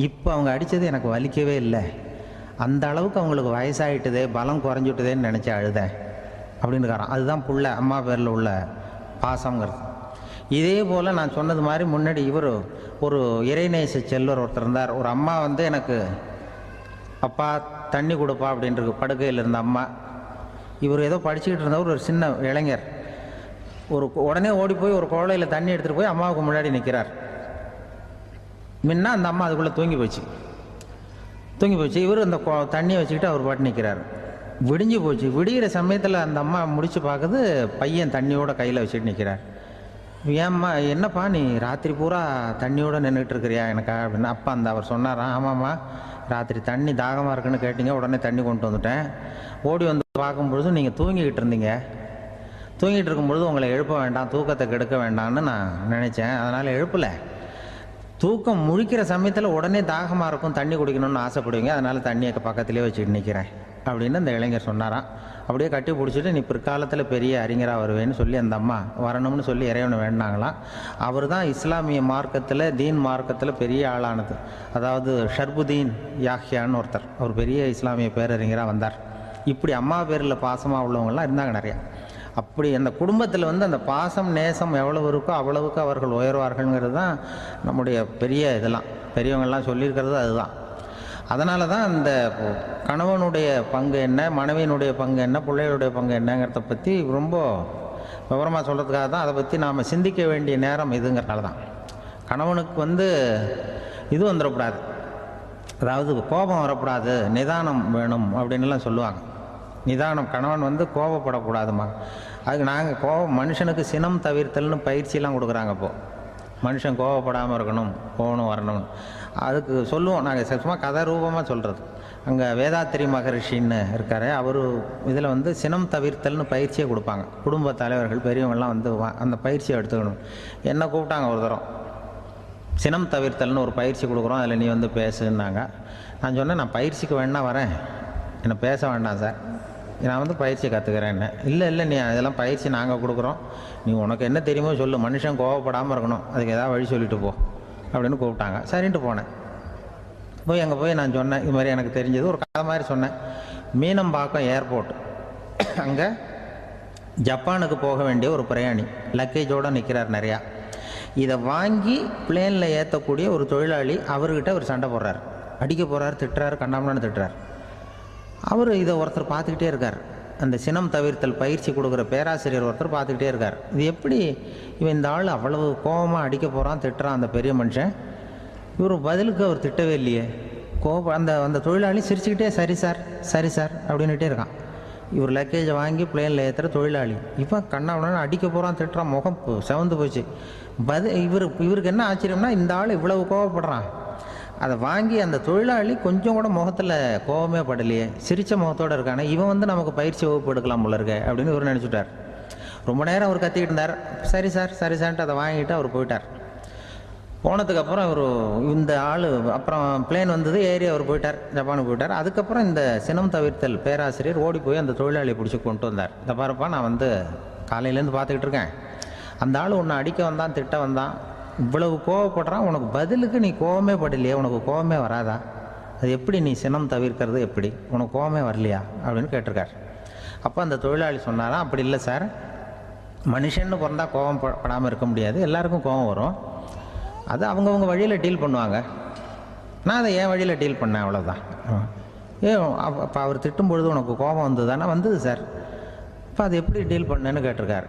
இப்போ அவங்க அடித்தது எனக்கு வலிக்கவே இல்லை, அந்த அளவுக்கு அவங்களுக்கு வயசாகிட்டுதே, பலம் குறைஞ்சிட்டுதேன்னு நினச்சி அழுதேன் அப்படின்னு இருக்காராம். அதுதான் புள்ள அம்மா பேரில் உள்ள பாசங்கிறது. இதே போல் நான் சொன்னது மாதிரி முன்னாடி இவர் ஒரு இறைநேச செல்வர் ஒருத்தர் இருந்தார். ஒரு அம்மா எனக்கு அப்பா தண்ணி கொடுப்பா அப்படின்றது படுக்கையில் இருந்த அம்மா. இவர் ஏதோ படிச்சுக்கிட்டு இருந்தவர், ஒரு சின்ன இளைஞர், உடனே ஓடி போய் ஒரு குவளையில் தண்ணி எடுத்துகிட்டு போய் அம்மாவுக்கு முன்னாடி நிற்கிறார். முன்ன அந்த அம்மா அதுக்குள்ளே தூங்கி போச்சு. இவர் அந்த தண்ணியை வச்சுக்கிட்டு அவர் பாட்டு நிற்கிறார். விடிஞ்சு போச்சு. விடிகிற சமயத்தில் அந்த அம்மா முடிச்சு பார்க்குது, பையன் தண்ணியோட கையில் வச்சுட்டு நிற்கிறார். ஏம்மா என்னப்பா நீ ராத்திரி பூரா தண்ணியோடு நின்றுட்டு இருக்கிறியா எனக்கா அப்படின்னு. அப்பா அவர் சொன்னாராம், ஆமாம்மா ராத்திரி தண்ணி தாகமாக இருக்குன்னு கேட்டீங்க, உடனே தண்ணி கொண்டு வந்துட்டேன். ஓடி வந்து பார்க்கும்பொழுது நீங்கள் தூங்கிக்கிட்டு இருந்தீங்க. தூங்கிட்டு இருக்கும்பொழுது உங்களை எழுப்ப வேண்டாம், தூக்கத்தை கெடுக்க வேண்டாம்னு நான் நினச்சேன், அதனால் எழுப்பலை. தூக்கம் முழிக்கிற சமயத்தில் உடனே தாகமாக இருக்கும், தண்ணி குடிக்கணும்னு ஆசைப்படுவீங்க, அதனால் தண்ணியை பக்கத்துலேயே வச்சுக்கிட்டு நிற்கிறேன் அப்படின்னு அந்த இளைஞர் சொன்னாராம். அப்படியே கட்டி பிடிச்சிட்டு நீ பிற்காலத்தில் பெரிய அறிஞராக வருவேன்னு சொல்லி அந்த அம்மா வரணும்னு சொல்லி இறைவனை வேண்டாங்களாம். அவர் தான் இஸ்லாமிய மார்க்கத்தில், தீன் மார்க்கத்தில் பெரிய ஆளானது. அதாவது ஷர்புதீன் யாஹ்யான்னு ஒருத்தர், அவர் பெரிய இஸ்லாமிய பேரறிஞராக வந்தார். இப்படி அம்மா பேரில் பாசமாக உள்ளவங்கள்லாம் இருந்தாங்க நிறையா. அப்படி அந்த குடும்பத்தில் அந்த பாசம் நேசம் எவ்வளவு இருக்கோ அவ்வளவுக்கு அவர்கள் உயர்வார்கள்ங்கிறது தான் நம்முடைய பெரிய இதெல்லாம் பெரியவங்கள்லாம் சொல்லியிருக்கிறது அதுதான். அதனால தான் அந்த கணவனுடைய பங்கு என்ன, மனைவியினுடைய பங்கு என்ன, பிள்ளைகளுடைய பங்கு என்னங்கிறத பற்றி ரொம்ப விவரமாக சொல்கிறதுக்காக தான் அதை பற்றி நாம் சிந்திக்க வேண்டிய நேரம் இதுங்கிறனால தான். கணவனுக்கு இது வந்துடக்கூடாது, அதாவது கோபம் வரக்கூடாது, நிதானம் வேணும் அப்படின்லாம் சொல்லுவாங்க. நிதானம், கணவன் கோபப்படக்கூடாதுமா. அதுக்கு நாங்கள் மனுஷனுக்கு சினம் தவிர்த்தல்னு பயிற்சியெல்லாம் கொடுக்குறாங்க. இப்போது மனுஷன் கோபப்படாமல் இருக்கணும், போகணும் வரணும், அதுக்கு சொல்லுவோம் நாங்கள். சும்மா கதை ரூபமாக சொல்கிறது. அங்கே வேதாத்திரி மகரிஷின்னு இருக்கார், அவர் இதில் சினம் தவிர்த்தல்னு பயிற்சியை கொடுப்பாங்க. குடும்ப தலைவர்கள் பெரியவங்கள்லாம் அந்த பயிற்சியை எடுத்துக்கணும். என்ன கூப்பிட்டாங்க ஒரு தரம், சினம் தவிர்த்தல்னு ஒரு பயிற்சி கொடுக்குறோம், அதில் நீ பேசுன்னாங்க. நான் சொன்னேன், நான் பயிற்சிக்கு வேணா வரேன், என்னை பேச வேண்டாம் சார், நான் பயிற்சி கற்றுக்கிறேன். இல்லை நீ அதெல்லாம் பயிற்சி நாங்கள் கொடுக்குறோம், நீ உனக்கு என்ன தெரியுமோ சொல்லு, மனுஷன் கோவப்படாமல் இருக்கணும், அதுக்கு ஏதாவது வழி சொல்லிட்டு போ அப்படின்னு கூப்பிட்டாங்க. சரின்ட்டு போனேன். அங்கே போய் நான் சொன்னேன், இது மாதிரி எனக்கு தெரிஞ்சது ஒரு கதை மாதிரி சொன்னேன். மீனம்பாக்கம் ஏர்போர்ட், அங்கே ஜப்பானுக்கு போக வேண்டிய ஒரு பிரயாணி லக்கேஜோடு நிற்கிறார் நிறையா. இதை வாங்கி பிளேனில் ஏற்றக்கூடிய ஒரு தொழிலாளி, அவர்கிட்ட ஒரு சண்டை போடுறார், அடிக்க போகிறார், திட்டுறாரு, கண்ணாமலான்னு திட்டுறார். அவர் இதை ஒருத்தர் பார்த்துக்கிட்டே இருக்கார். அந்த சினம் தவிர்த்தல் பயிற்சி கொடுக்குற பேராசிரியர் ஒருத்தர் பார்த்துக்கிட்டே இருக்கார். இது எப்படி இவன் இந்த ஆள் அவ்வளவு கோபமாக அடிக்க போகிறான், திட்டுறான் அந்த பெரிய மனுஷன், இவர் பதிலுக்கு அவர் திட்டவே இல்லையே. அந்த அந்த தொழிலாளி சிரிச்சுக்கிட்டே சரி சார் சரி சார் அப்படின்னுட்டே இருக்கான். இவர் லக்கேஜை வாங்கி பிளேனில் ஏற்றுற தொழிலாளி இப்போ கண்ணாவனா அடிக்க போகிறான், திட்டுறான், முகம் செவந்து போச்சு. இவருக்கு என்ன ஆச்சரியம்னா இந்த ஆள் இவ்வளவு கோவப்படுறான், அதை வாங்கி அந்த தொழிலாளி கொஞ்சம் கூட முகத்தில் கோபமே படலையே, சிரித்த முகத்தோடு இருக்கானே, இவன் நமக்கு பயிற்சி வகுப்பு எடுக்கலாம் போல இருக்க அப்படின்னு இவர் நினச்சிட்டார். ரொம்ப நேரம் அவர் கத்திக்கிட்டு இருந்தார். சரி சார் சரி சார்ன்ட்டு அதை வாங்கிட்டு அவர் போயிட்டார். போனதுக்கப்புறம் இவர் இந்த ஆள் அப்புறம் பிளேன் வந்தது, ஏறி அவர் போயிட்டார், ஜப்பானுக்கு போயிட்டார். அதுக்கப்புறம் இந்த சினம் தவிர்த்தல் பேராசிரியர் ஓடி போய் அந்த தொழிலாளியை பிடிச்சி கொண்டு வந்தார். இந்த பாருப்பா, நான் காலையிலேருந்து பார்த்துக்கிட்டு இருக்கேன், அந்த ஆள் உன்னை அடிக்க வந்தான், திட்ட வந்தான், இவ்வளவு கோவப்படுறான், உனக்கு பதிலுக்கு நீ கோவமே படலையே, உனக்கு கோவமே வராதா, அது எப்படி நீ சினம் தவிர்க்கிறது, எப்படி உனக்கு கோவமே வரலையா அப்படின்னு கேட்டிருக்கார். அப்போ அந்த தொழிலாளி சொன்னாராம், அப்படி இல்லை சார், மனுஷன்னு பிறந்தா கோவம் படாமல் இருக்க முடியாது, எல்லாருக்கும் கோவம் வரும், அது அவங்கவுங்க வழியில் டீல் பண்ணுவாங்க, நான் அதை என் வழியில் டீல் பண்ணேன், அவ்வளோதான். அப்போ அவர் திட்டும் பொழுது உனக்கு கோபம் வந்தது தானே? வந்தது சார். இப்போ அது எப்படி டீல் பண்ணேன்னு கேட்டிருக்காரு.